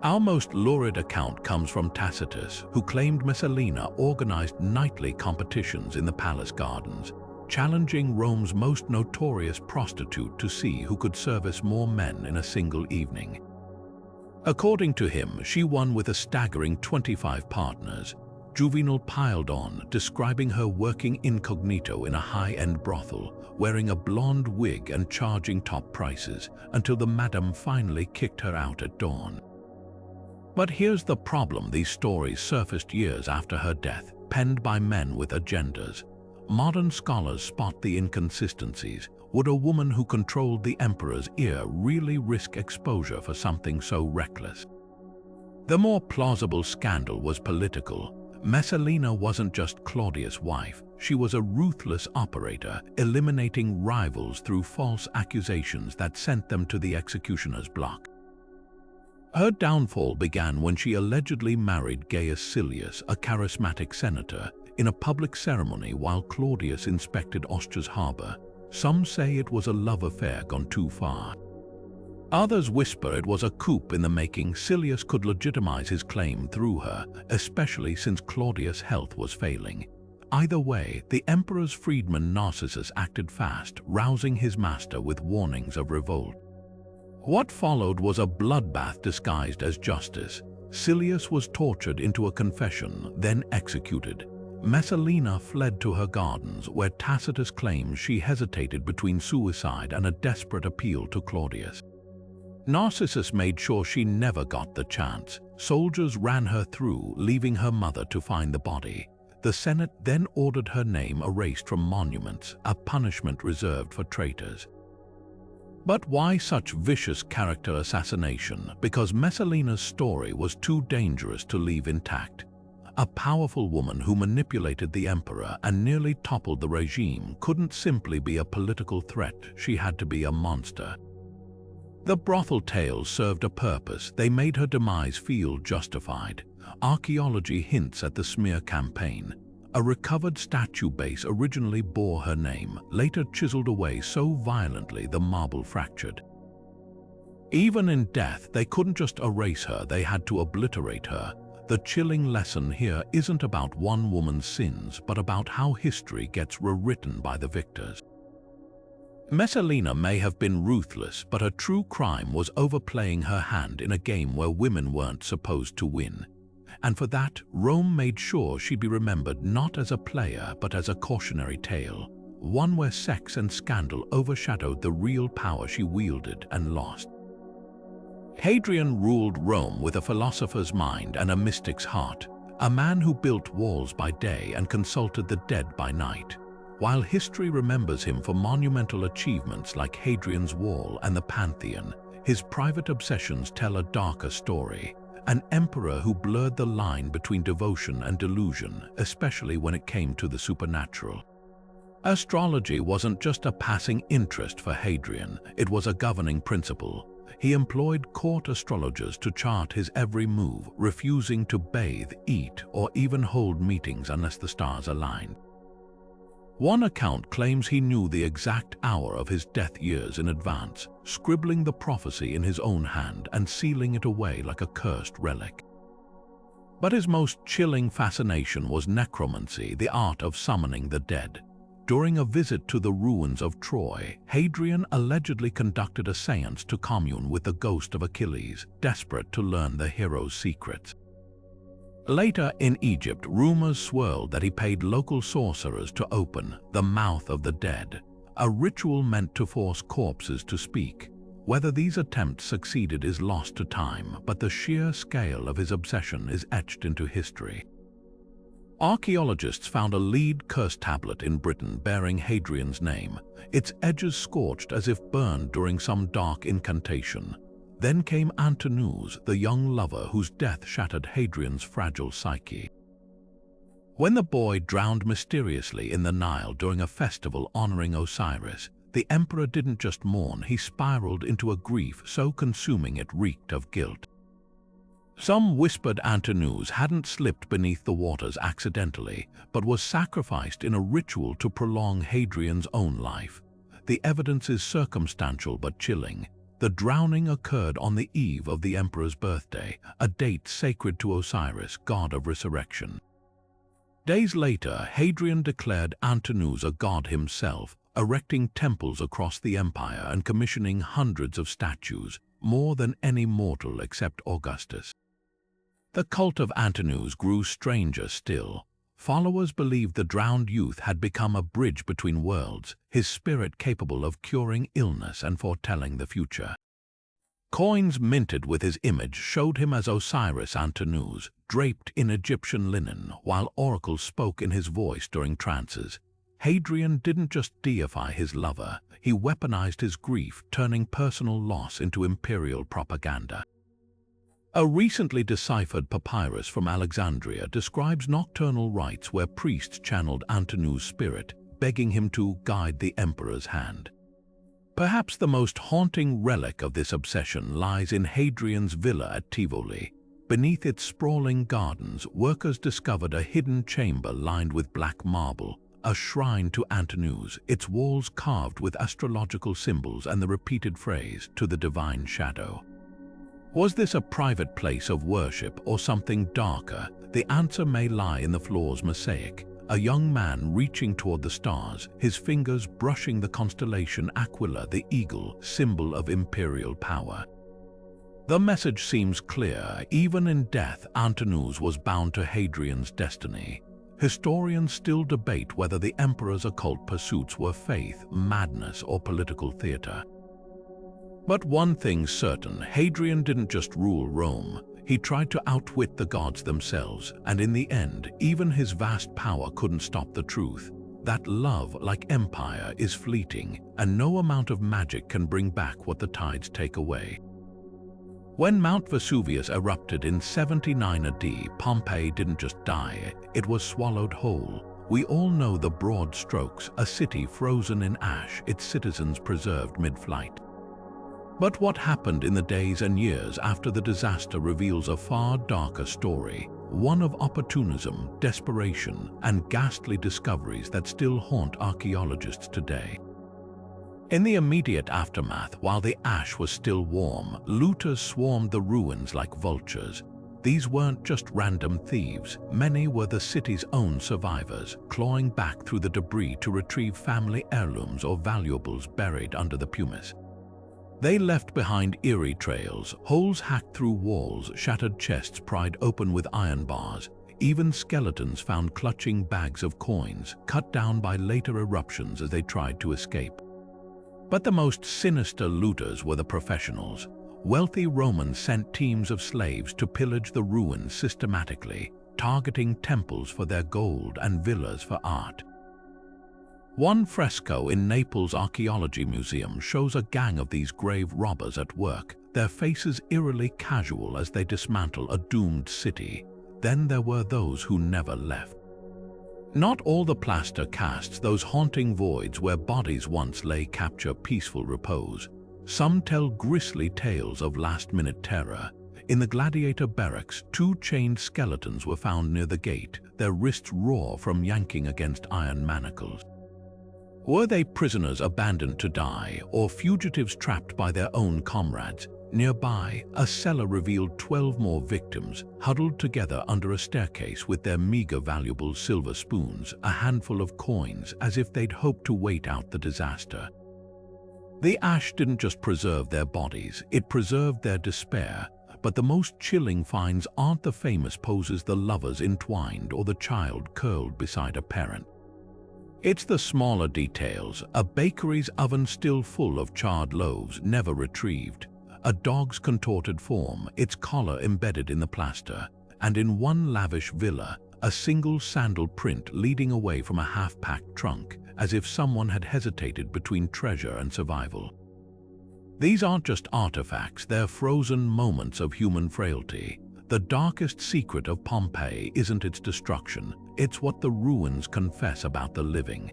Our most lurid account comes from Tacitus, who claimed Messalina organized nightly competitions in the palace gardens, challenging Rome's most notorious prostitute to see who could service more men in a single evening. According to him, she won with a staggering 25 partners. Juvenal piled on, describing her working incognito in a high-end brothel, wearing a blonde wig and charging top prices, until the madam finally kicked her out at dawn. But here's the problem: these stories surfaced years after her death, penned by men with agendas. Modern scholars spot the inconsistencies. Would a woman who controlled the emperor's ear really risk exposure for something so reckless? The more plausible scandal was political. Messalina wasn't just Claudius' wife, she was a ruthless operator, eliminating rivals through false accusations that sent them to the executioner's block. Her downfall began when she allegedly married Gaius Silius, a charismatic senator, in a public ceremony while Claudius inspected Ostia's harbor. Some say it was a love affair gone too far. Others whisper it was a coup in the making. Silius could legitimize his claim through her, especially since Claudius' health was failing. Either way, the emperor's freedman Narcissus acted fast, rousing his master with warnings of revolt. What followed was a bloodbath disguised as justice. Silius was tortured into a confession, then executed. Messalina fled to her gardens, where Tacitus claims she hesitated between suicide and a desperate appeal to Claudius. Narcissus made sure she never got the chance. Soldiers ran her through, leaving her mother to find the body. The Senate then ordered her name erased from monuments, a punishment reserved for traitors. But why such vicious character assassination? Because Messalina's story was too dangerous to leave intact. A powerful woman who manipulated the emperor and nearly toppled the regime couldn't simply be a political threat, she had to be a monster. The brothel tales served a purpose. They made her demise feel justified. Archaeology hints at the smear campaign. A recovered statue base originally bore her name, later chiseled away so violently the marble fractured. Even in death, they couldn't just erase her, they had to obliterate her. The chilling lesson here isn't about one woman's sins, but about how history gets rewritten by the victors. Messalina may have been ruthless, but her true crime was overplaying her hand in a game where women weren't supposed to win. And for that, Rome made sure she'd be remembered not as a player, but as a cautionary tale, one where sex and scandal overshadowed the real power she wielded and lost. Hadrian ruled Rome with a philosopher's mind and a mystic's heart, a man who built walls by day and consulted the dead by night. While history remembers him for monumental achievements like Hadrian's Wall and the Pantheon, his private obsessions tell a darker story. An emperor who blurred the line between devotion and delusion, especially when it came to the supernatural. Astrology wasn't just a passing interest for Hadrian, it was a governing principle. He employed court astrologers to chart his every move, refusing to bathe, eat, or even hold meetings unless the stars aligned. One account claims he knew the exact hour of his death years in advance, scribbling the prophecy in his own hand and sealing it away like a cursed relic. But his most chilling fascination was necromancy, the art of summoning the dead. During a visit to the ruins of Troy, Hadrian allegedly conducted a séance to commune with the ghost of Achilles, desperate to learn the hero's secrets. Later in Egypt, rumors swirled that he paid local sorcerers to open the mouth of the dead, a ritual meant to force corpses to speak. Whether these attempts succeeded is lost to time, but the sheer scale of his obsession is etched into history. Archaeologists found a lead curse tablet in Britain bearing Hadrian's name, its edges scorched as if burned during some dark incantation. Then came Antinous, the young lover whose death shattered Hadrian's fragile psyche. When the boy drowned mysteriously in the Nile during a festival honoring Osiris, the emperor didn't just mourn, he spiraled into a grief so consuming it reeked of guilt. Some whispered Antinous hadn't slipped beneath the waters accidentally, but was sacrificed in a ritual to prolong Hadrian's own life. The evidence is circumstantial but chilling. The drowning occurred on the eve of the emperor's birthday, a date sacred to Osiris, god of resurrection. Days later, Hadrian declared Antinous a god himself, erecting temples across the empire and commissioning hundreds of statues, more than any mortal except Augustus. The cult of Antinous grew stranger still. Followers believed the drowned youth had become a bridge between worlds, his spirit capable of curing illness and foretelling the future. Coins minted with his image showed him as Osiris Antinous, draped in Egyptian linen, while oracles spoke in his voice during trances. Hadrian didn't just deify his lover, he weaponized his grief, turning personal loss into imperial propaganda. A recently deciphered papyrus from Alexandria describes nocturnal rites where priests channeled Antinous' spirit, begging him to guide the emperor's hand. Perhaps the most haunting relic of this obsession lies in Hadrian's villa at Tivoli. Beneath its sprawling gardens, workers discovered a hidden chamber lined with black marble, a shrine to Antinous, its walls carved with astrological symbols and the repeated phrase, "to the divine shadow." Was this a private place of worship or something darker? The answer may lie in the floor's mosaic. A young man reaching toward the stars, his fingers brushing the constellation Aquila, the eagle, symbol of imperial power. The message seems clear. Even in death, Antinous was bound to Hadrian's destiny. Historians still debate whether the emperor's occult pursuits were faith, madness, or political theater. But one thing's certain, Hadrian didn't just rule Rome. He tried to outwit the gods themselves, and in the end, even his vast power couldn't stop the truth. That love, like empire, is fleeting, and no amount of magic can bring back what the tides take away. When Mount Vesuvius erupted in 79 AD, Pompeii didn't just die, it was swallowed whole. We all know the broad strokes, a city frozen in ash, its citizens preserved mid-flight. But what happened in the days and years after the disaster reveals a far darker story, one of opportunism, desperation, and ghastly discoveries that still haunt archaeologists today. In the immediate aftermath, while the ash was still warm, looters swarmed the ruins like vultures. These weren't just random thieves, many were the city's own survivors, clawing back through the debris to retrieve family heirlooms or valuables buried under the pumice. They left behind eerie trails, holes hacked through walls, shattered chests pried open with iron bars, even skeletons found clutching bags of coins, cut down by later eruptions as they tried to escape. But the most sinister looters were the professionals. Wealthy Romans sent teams of slaves to pillage the ruins systematically, targeting temples for their gold and villas for art. One fresco in Naples' Archaeology Museum shows a gang of these grave robbers at work, their faces eerily casual as they dismantle a doomed city. Then there were those who never left. Not all the plaster casts, those haunting voids where bodies once lay, capture peaceful repose. Some tell grisly tales of last-minute terror. In the gladiator barracks, 2 chained skeletons were found near the gate, their wrists raw from yanking against iron manacles. Were they prisoners abandoned to die, or fugitives trapped by their own comrades? Nearby, a cellar revealed 12 more victims, huddled together under a staircase with their meager valuable silver spoons, a handful of coins, as if they'd hoped to wait out the disaster. The ash didn't just preserve their bodies, it preserved their despair. But the most chilling finds aren't the famous poses, the lovers entwined, or the child curled beside a parent. It's the smaller details, a bakery's oven still full of charred loaves, never retrieved, a dog's contorted form, its collar embedded in the plaster, and in one lavish villa, a single sandal print leading away from a half-packed trunk, as if someone had hesitated between treasure and survival. These aren't just artifacts, they're frozen moments of human frailty. The darkest secret of Pompeii isn't its destruction, it's what the ruins confess about the living.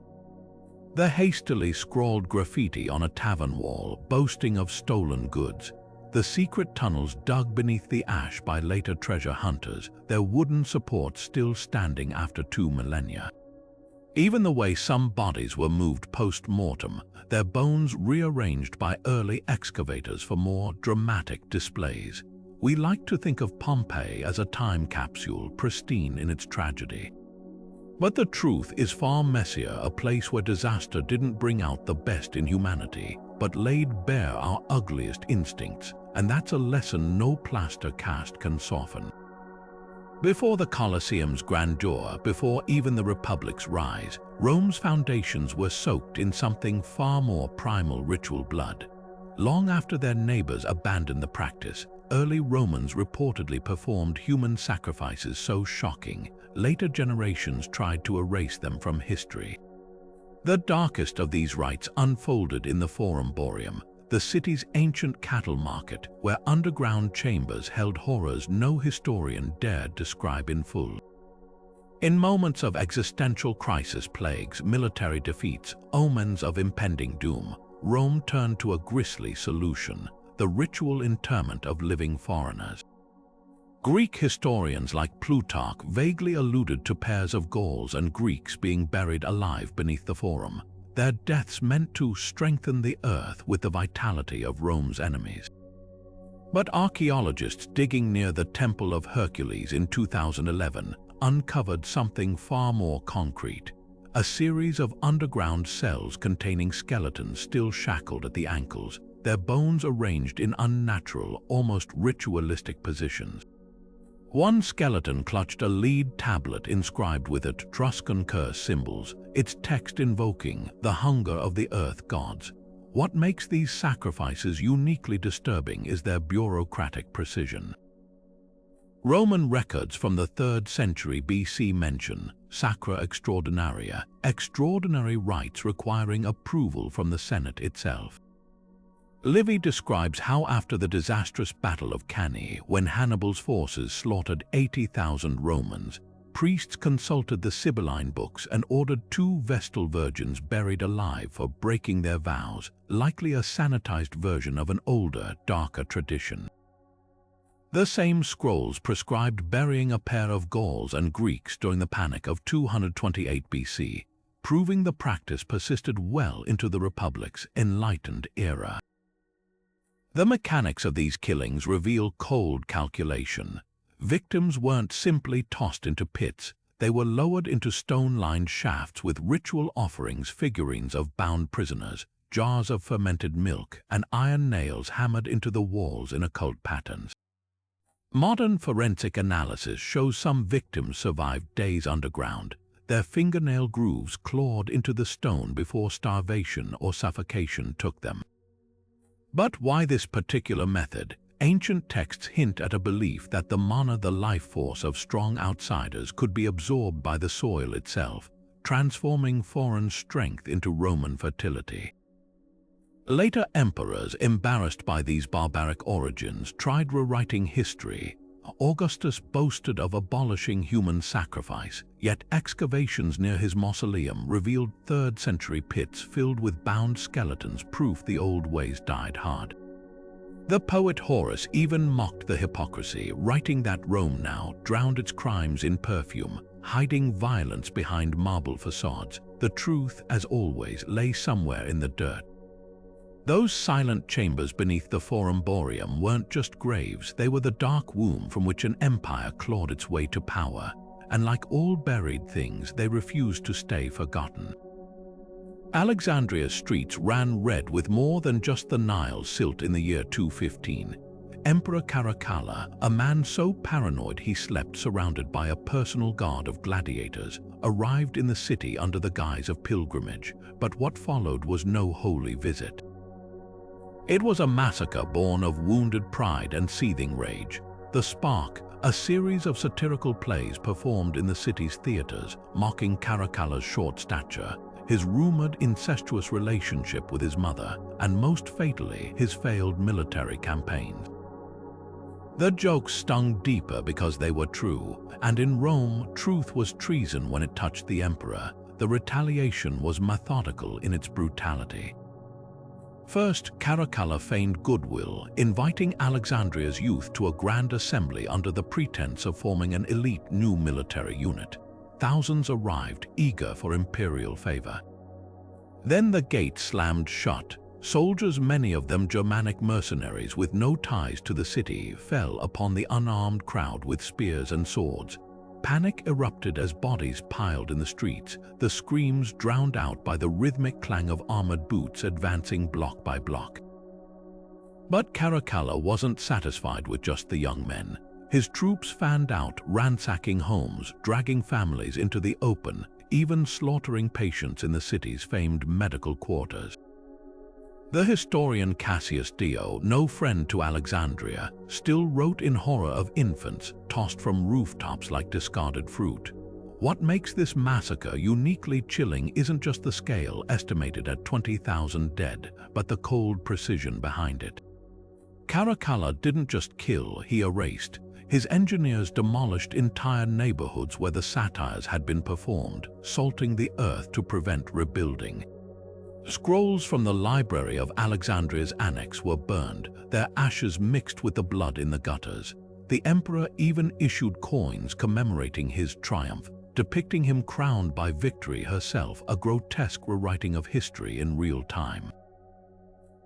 The hastily scrawled graffiti on a tavern wall, boasting of stolen goods. The secret tunnels dug beneath the ash by later treasure hunters, their wooden supports still standing after 2 millennia. Even the way some bodies were moved post-mortem, their bones rearranged by early excavators for more dramatic displays. We like to think of Pompeii as a time capsule, pristine in its tragedy. But the truth is far messier, a place where disaster didn't bring out the best in humanity, but laid bare our ugliest instincts, and that's a lesson no plaster cast can soften. Before the Colosseum's grandeur, before even the Republic's rise, Rome's foundations were soaked in something far more primal: ritual blood. Long after their neighbors abandoned the practice, early Romans reportedly performed human sacrifices so shocking, later generations tried to erase them from history. The darkest of these rites unfolded in the Forum Boarium, the city's ancient cattle market, where underground chambers held horrors no historian dared describe in full. In moments of existential crisis, plagues, military defeats, omens of impending doom, Rome turned to a grisly solution: the ritual interment of living foreigners. Greek historians like Plutarch vaguely alluded to pairs of Gauls and Greeks being buried alive beneath the Forum, their deaths meant to strengthen the earth with the vitality of Rome's enemies. But archaeologists digging near the Temple of Hercules in 2011 uncovered something far more concrete: a series of underground cells containing skeletons still shackled at the ankles, their bones arranged in unnatural, almost ritualistic positions. One skeleton clutched a lead tablet inscribed with Etruscan curse symbols, its text invoking the hunger of the earth gods. What makes these sacrifices uniquely disturbing is their bureaucratic precision. Roman records from the 3rd century BC mention sacra extraordinaria, extraordinary rites requiring approval from the Senate itself. Livy describes how after the disastrous Battle of Cannae, when Hannibal's forces slaughtered 80,000 Romans, priests consulted the Sibylline books and ordered 2 Vestal Virgins buried alive for breaking their vows, likely a sanitized version of an older, darker tradition. The same scrolls prescribed burying a pair of Gauls and Greeks during the Panic of 228 BC, proving the practice persisted well into the Republic's enlightened era. The mechanics of these killings reveal cold calculation. Victims weren't simply tossed into pits, they were lowered into stone-lined shafts with ritual offerings, figurines of bound prisoners, jars of fermented milk, and iron nails hammered into the walls in occult patterns. Modern forensic analysis shows some victims survived days underground, their fingernail grooves clawed into the stone before starvation or suffocation took them. But why this particular method? Ancient texts hint at a belief that the mana, the life force of strong outsiders, could be absorbed by the soil itself, transforming foreign strength into Roman fertility. Later emperors, embarrassed by these barbaric origins, tried rewriting history. Augustus boasted of abolishing human sacrifice, yet excavations near his mausoleum revealed 3rd century pits filled with bound skeletons, proof the old ways died hard. The poet Horace even mocked the hypocrisy, writing that Rome now drowned its crimes in perfume, hiding violence behind marble facades. The truth, as always, lay somewhere in the dirt. Those silent chambers beneath the Forum Boarium weren't just graves, they were the dark womb from which an empire clawed its way to power, and like all buried things, they refused to stay forgotten. Alexandria's streets ran red with more than just the Nile's silt in the year 215. Emperor Caracalla, a man so paranoid he slept surrounded by a personal guard of gladiators, arrived in the city under the guise of pilgrimage, but what followed was no holy visit. It was a massacre born of wounded pride and seething rage. The Spark, a series of satirical plays performed in the city's theaters, mocking Caracalla's short stature, his rumored incestuous relationship with his mother, and most fatally, his failed military campaigns. The jokes stung deeper because they were true, and in Rome, truth was treason when it touched the emperor. The retaliation was methodical in its brutality. First, Caracalla feigned goodwill, inviting Alexandria's youth to a grand assembly under the pretense of forming an elite new military unit. Thousands arrived, eager for imperial favor. Then the gate slammed shut. Soldiers, many of them Germanic mercenaries with no ties to the city, fell upon the unarmed crowd with spears and swords. Panic erupted as bodies piled in the streets, the screams drowned out by the rhythmic clang of armored boots advancing block by block. But Caracalla wasn't satisfied with just the young men. His troops fanned out, ransacking homes, dragging families into the open, even slaughtering patients in the city's famed medical quarters. The historian Cassius Dio, no friend to Alexandria, still wrote in horror of infants tossed from rooftops like discarded fruit. What makes this massacre uniquely chilling isn't just the scale, estimated at 20,000 dead, but the cold precision behind it. Caracalla didn't just kill, he erased. His engineers demolished entire neighborhoods where the satires had been performed, salting the earth to prevent rebuilding. Scrolls from the library of Alexandria's annex were burned, their ashes mixed with the blood in the gutters. The emperor even issued coins commemorating his triumph, depicting him crowned by victory herself, a grotesque rewriting of history in real time.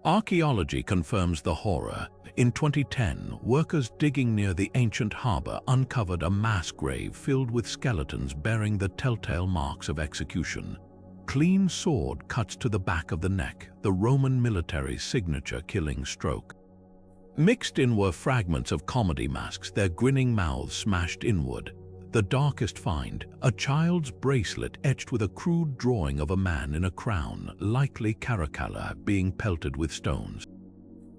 Archaeology confirms the horror. In 2010, workers digging near the ancient harbor uncovered a mass grave filled with skeletons bearing the telltale marks of execution. Clean sword cuts to the back of the neck, the Roman military's signature killing stroke. Mixed in were fragments of comedy masks, their grinning mouths smashed inward. The darkest find, a child's bracelet etched with a crude drawing of a man in a crown, likely Caracalla, being pelted with stones.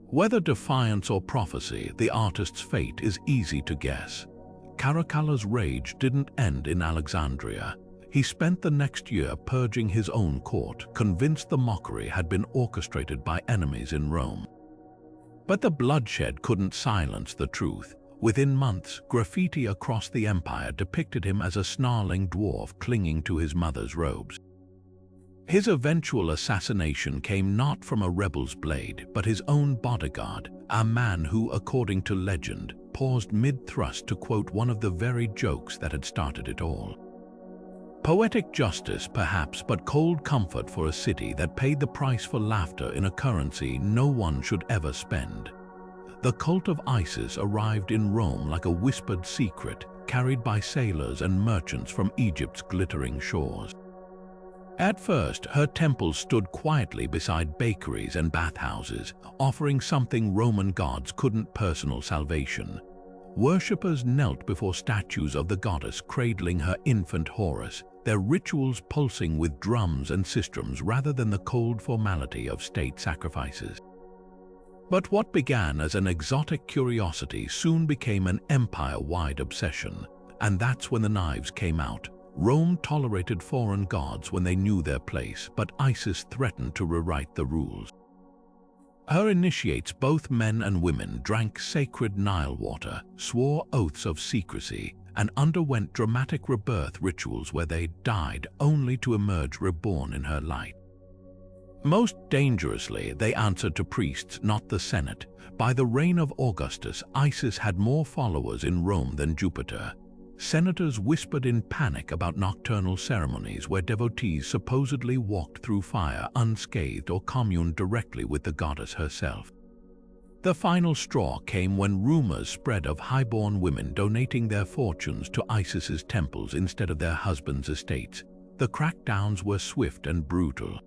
Whether defiance or prophecy, the artist's fate is easy to guess. Caracalla's rage didn't end in Alexandria. He spent the next year purging his own court, convinced the mockery had been orchestrated by enemies in Rome. But the bloodshed couldn't silence the truth. Within months, graffiti across the empire depicted him as a snarling dwarf clinging to his mother's robes. His eventual assassination came not from a rebel's blade, but his own bodyguard, a man who, according to legend, paused mid-thrust to quote one of the very jokes that had started it all. Poetic justice, perhaps, but cold comfort for a city that paid the price for laughter in a currency no one should ever spend. The cult of Isis arrived in Rome like a whispered secret, carried by sailors and merchants from Egypt's glittering shores. At first, her temples stood quietly beside bakeries and bathhouses, offering something Roman gods couldn't: personal salvation. Worshippers knelt before statues of the goddess cradling her infant Horus, their rituals pulsing with drums and sistrums rather than the cold formality of state sacrifices. But what began as an exotic curiosity soon became an empire-wide obsession, and that's when the knives came out. Rome tolerated foreign gods when they knew their place, but Isis threatened to rewrite the rules. Her initiates, both men and women, drank sacred Nile water, swore oaths of secrecy, and underwent dramatic rebirth rituals where they died only to emerge reborn in her light. Most dangerously, they answered to priests, not the Senate. By the reign of Augustus, Isis had more followers in Rome than Jupiter. Senators whispered in panic about nocturnal ceremonies where devotees supposedly walked through fire unscathed or communed directly with the goddess herself. The final straw came when rumors spread of highborn women donating their fortunes to Isis's temples instead of their husbands' estates. The crackdowns were swift and brutal.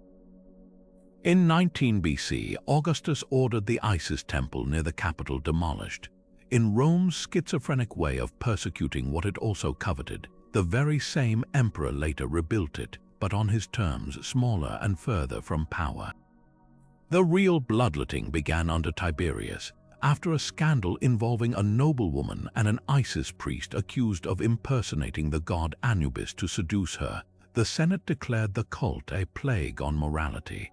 In 19 BC, Augustus ordered the Isis temple near the capital demolished. In Rome's schizophrenic way of persecuting what it also coveted, the very same emperor later rebuilt it, but on his terms, smaller and further from power. The real bloodletting began under Tiberius, after a scandal involving a noblewoman and an Isis priest accused of impersonating the god Anubis to seduce her. The Senate declared the cult a plague on morality.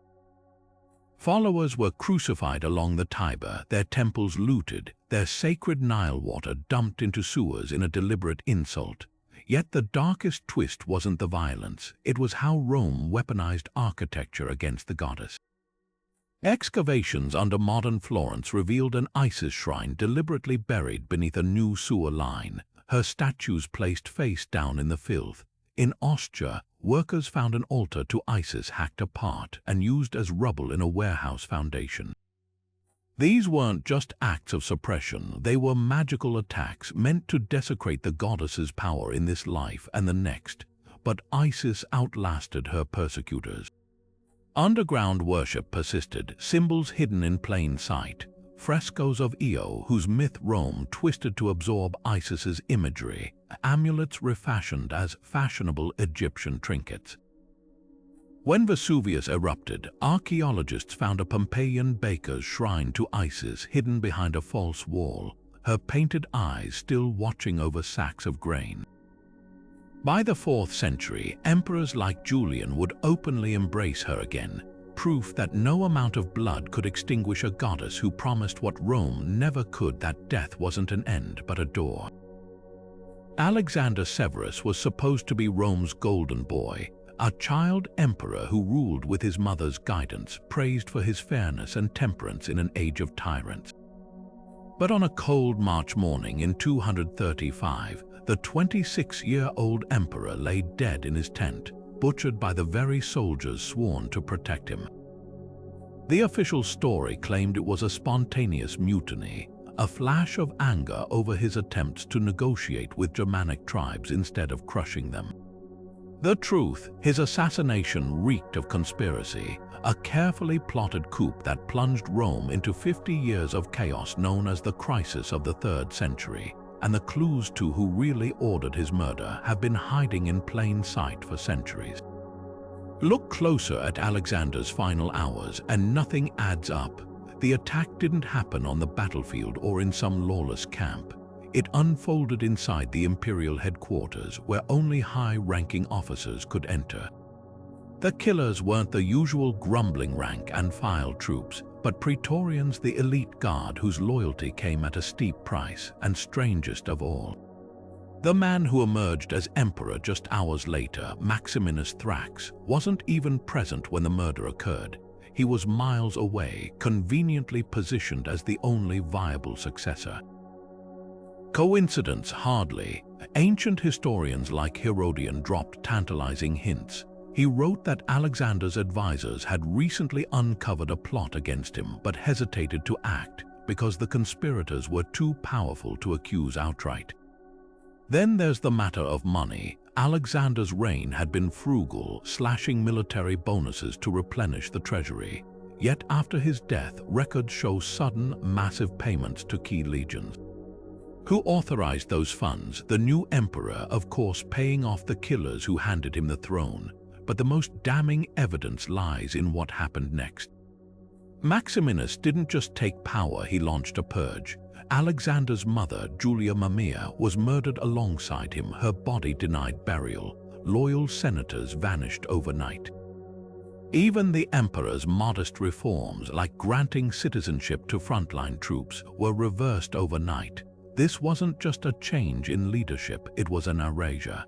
Followers were crucified along the Tiber, their temples looted, their sacred Nile water dumped into sewers in a deliberate insult. Yet the darkest twist wasn't the violence, it was how Rome weaponized architecture against the goddess. Excavations under modern Florence revealed an Isis shrine deliberately buried beneath a new sewer line, her statues placed face down in the filth. In Ostia, workers found an altar to Isis hacked apart and used as rubble in a warehouse foundation. These weren't just acts of suppression, they were magical attacks meant to desecrate the goddess's power in this life and the next. But Isis outlasted her persecutors. Underground worship persisted, symbols hidden in plain sight. frescoes of Io, whose myth Rome twisted to absorb Isis's imagery, amulets refashioned as fashionable Egyptian trinkets. When Vesuvius erupted, archaeologists found a Pompeian baker's shrine to Isis hidden behind a false wall, her painted eyes still watching over sacks of grain. By the 4th century, emperors like Julian would openly embrace her again, proof that no amount of blood could extinguish a goddess who promised what Rome never could, that death wasn't an end but a door. Alexander Severus was supposed to be Rome's golden boy, a child emperor who ruled with his mother's guidance, praised for his fairness and temperance in an age of tyrants. But on a cold March morning in 235, the 26-year-old emperor lay dead in his tent, butchered by the very soldiers sworn to protect him. The official story claimed it was a spontaneous mutiny, a flash of anger over his attempts to negotiate with Germanic tribes instead of crushing them. The truth, his assassination reeked of conspiracy, a carefully plotted coup that plunged Rome into 50 years of chaos known as the crisis of the 3rd century, and the clues to who really ordered his murder have been hiding in plain sight for centuries. Look closer at Alexander's final hours and nothing adds up. The attack didn't happen on the battlefield or in some lawless camp. It unfolded inside the imperial headquarters, where only high-ranking officers could enter. The killers weren't the usual grumbling rank-and-file troops, but Praetorians, the elite guard whose loyalty came at a steep price, and strangest of all, the man who emerged as emperor just hours later, Maximinus Thrax, wasn't even present when the murder occurred. He was miles away, conveniently positioned as the only viable successor. Coincidence? Hardly. Ancient historians like Herodian dropped tantalizing hints. He wrote that Alexander's advisors had recently uncovered a plot against him but hesitated to act because the conspirators were too powerful to accuse outright. Then there's the matter of money. Alexander's reign had been frugal, slashing military bonuses to replenish the treasury. Yet after his death, records show sudden, massive payments to key legions. Who authorized those funds? The new emperor, of course, paying off the killers who handed him the throne. But the most damning evidence lies in what happened next. Maximinus didn't just take power, he launched a purge. Alexander's mother, Julia Mamaea, was murdered alongside him, her body denied burial. Loyal senators vanished overnight. Even the emperor's modest reforms, like granting citizenship to frontline troops, were reversed overnight. This wasn't just a change in leadership, it was an erasure.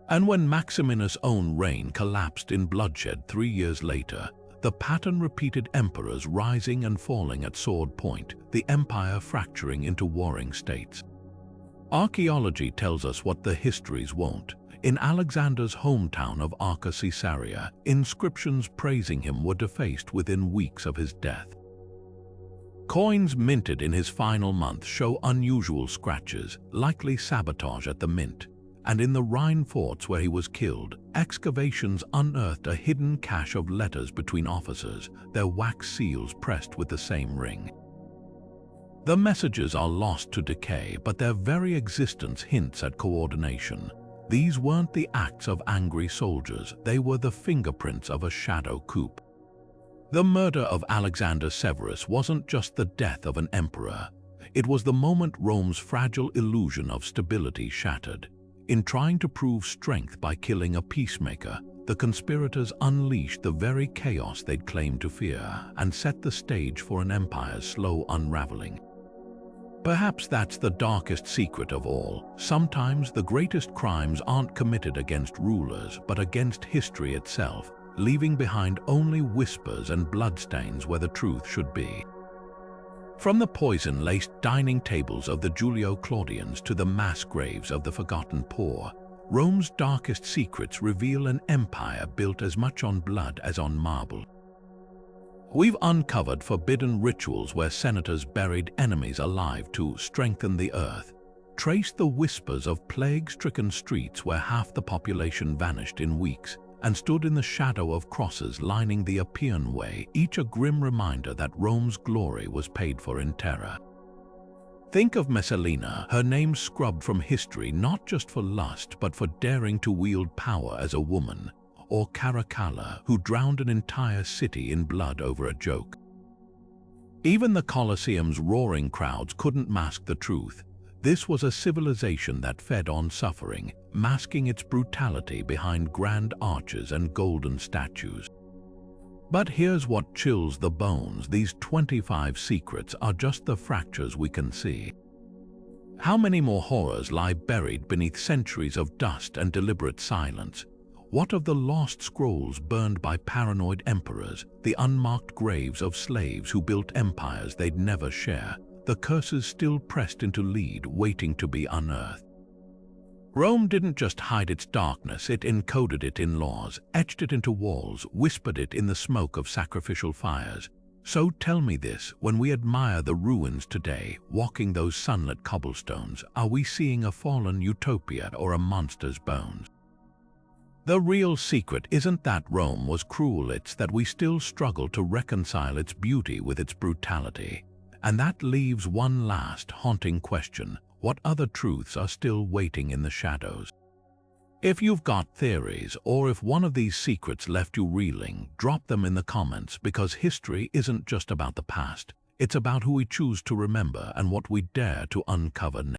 And when Maximinus' own reign collapsed in bloodshed 3 years later, the pattern repeated: emperors rising and falling at sword point, the empire fracturing into warring states. Archaeology tells us what the histories won't. In Alexander's hometown of Arca Caesarea, inscriptions praising him were defaced within weeks of his death. Coins minted in his final month show unusual scratches, likely sabotage at the mint. And in the Rhine forts where he was killed, excavations unearthed a hidden cache of letters between officers, their wax seals pressed with the same ring. The messages are lost to decay, but their very existence hints at coordination. These weren't the acts of angry soldiers, they were the fingerprints of a shadow coup. The murder of Alexander Severus wasn't just the death of an emperor. It was the moment Rome's fragile illusion of stability shattered. In trying to prove strength by killing a peacemaker, the conspirators unleashed the very chaos they'd claimed to fear and set the stage for an empire's slow unraveling. Perhaps that's the darkest secret of all. Sometimes the greatest crimes aren't committed against rulers, but against history itself, leaving behind only whispers and bloodstains where the truth should be. From the poison-laced dining tables of the Julio-Claudians to the mass graves of the forgotten poor, Rome's darkest secrets reveal an empire built as much on blood as on marble. We've uncovered forbidden rituals where senators buried enemies alive to strengthen the earth, traced the whispers of plague-stricken streets where half the population vanished in weeks, and stood in the shadow of crosses lining the Appian Way, each a grim reminder that Rome's glory was paid for in terror. Think of Messalina, her name scrubbed from history not just for lust but for daring to wield power as a woman, or Caracalla, who drowned an entire city in blood over a joke. Even the Colosseum's roaring crowds couldn't mask the truth. This was a civilization that fed on suffering, masking its brutality behind grand arches and golden statues. But here's what chills the bones: these 25 secrets are just the fractures we can see. How many more horrors lie buried beneath centuries of dust and deliberate silence? What of the lost scrolls burned by paranoid emperors, the unmarked graves of slaves who built empires they'd never share, the curses still pressed into lead, waiting to be unearthed? Rome didn't just hide its darkness, it encoded it in laws, etched it into walls, whispered it in the smoke of sacrificial fires. So tell me this, when we admire the ruins today, walking those sunlit cobblestones, are we seeing a fallen utopia or a monster's bones? The real secret isn't that Rome was cruel, it's that we still struggle to reconcile its beauty with its brutality. And that leaves one last haunting question: what other truths are still waiting in the shadows? If you've got theories, or if one of these secrets left you reeling, drop them in the comments, because history isn't just about the past. It's about who we choose to remember and what we dare to uncover next.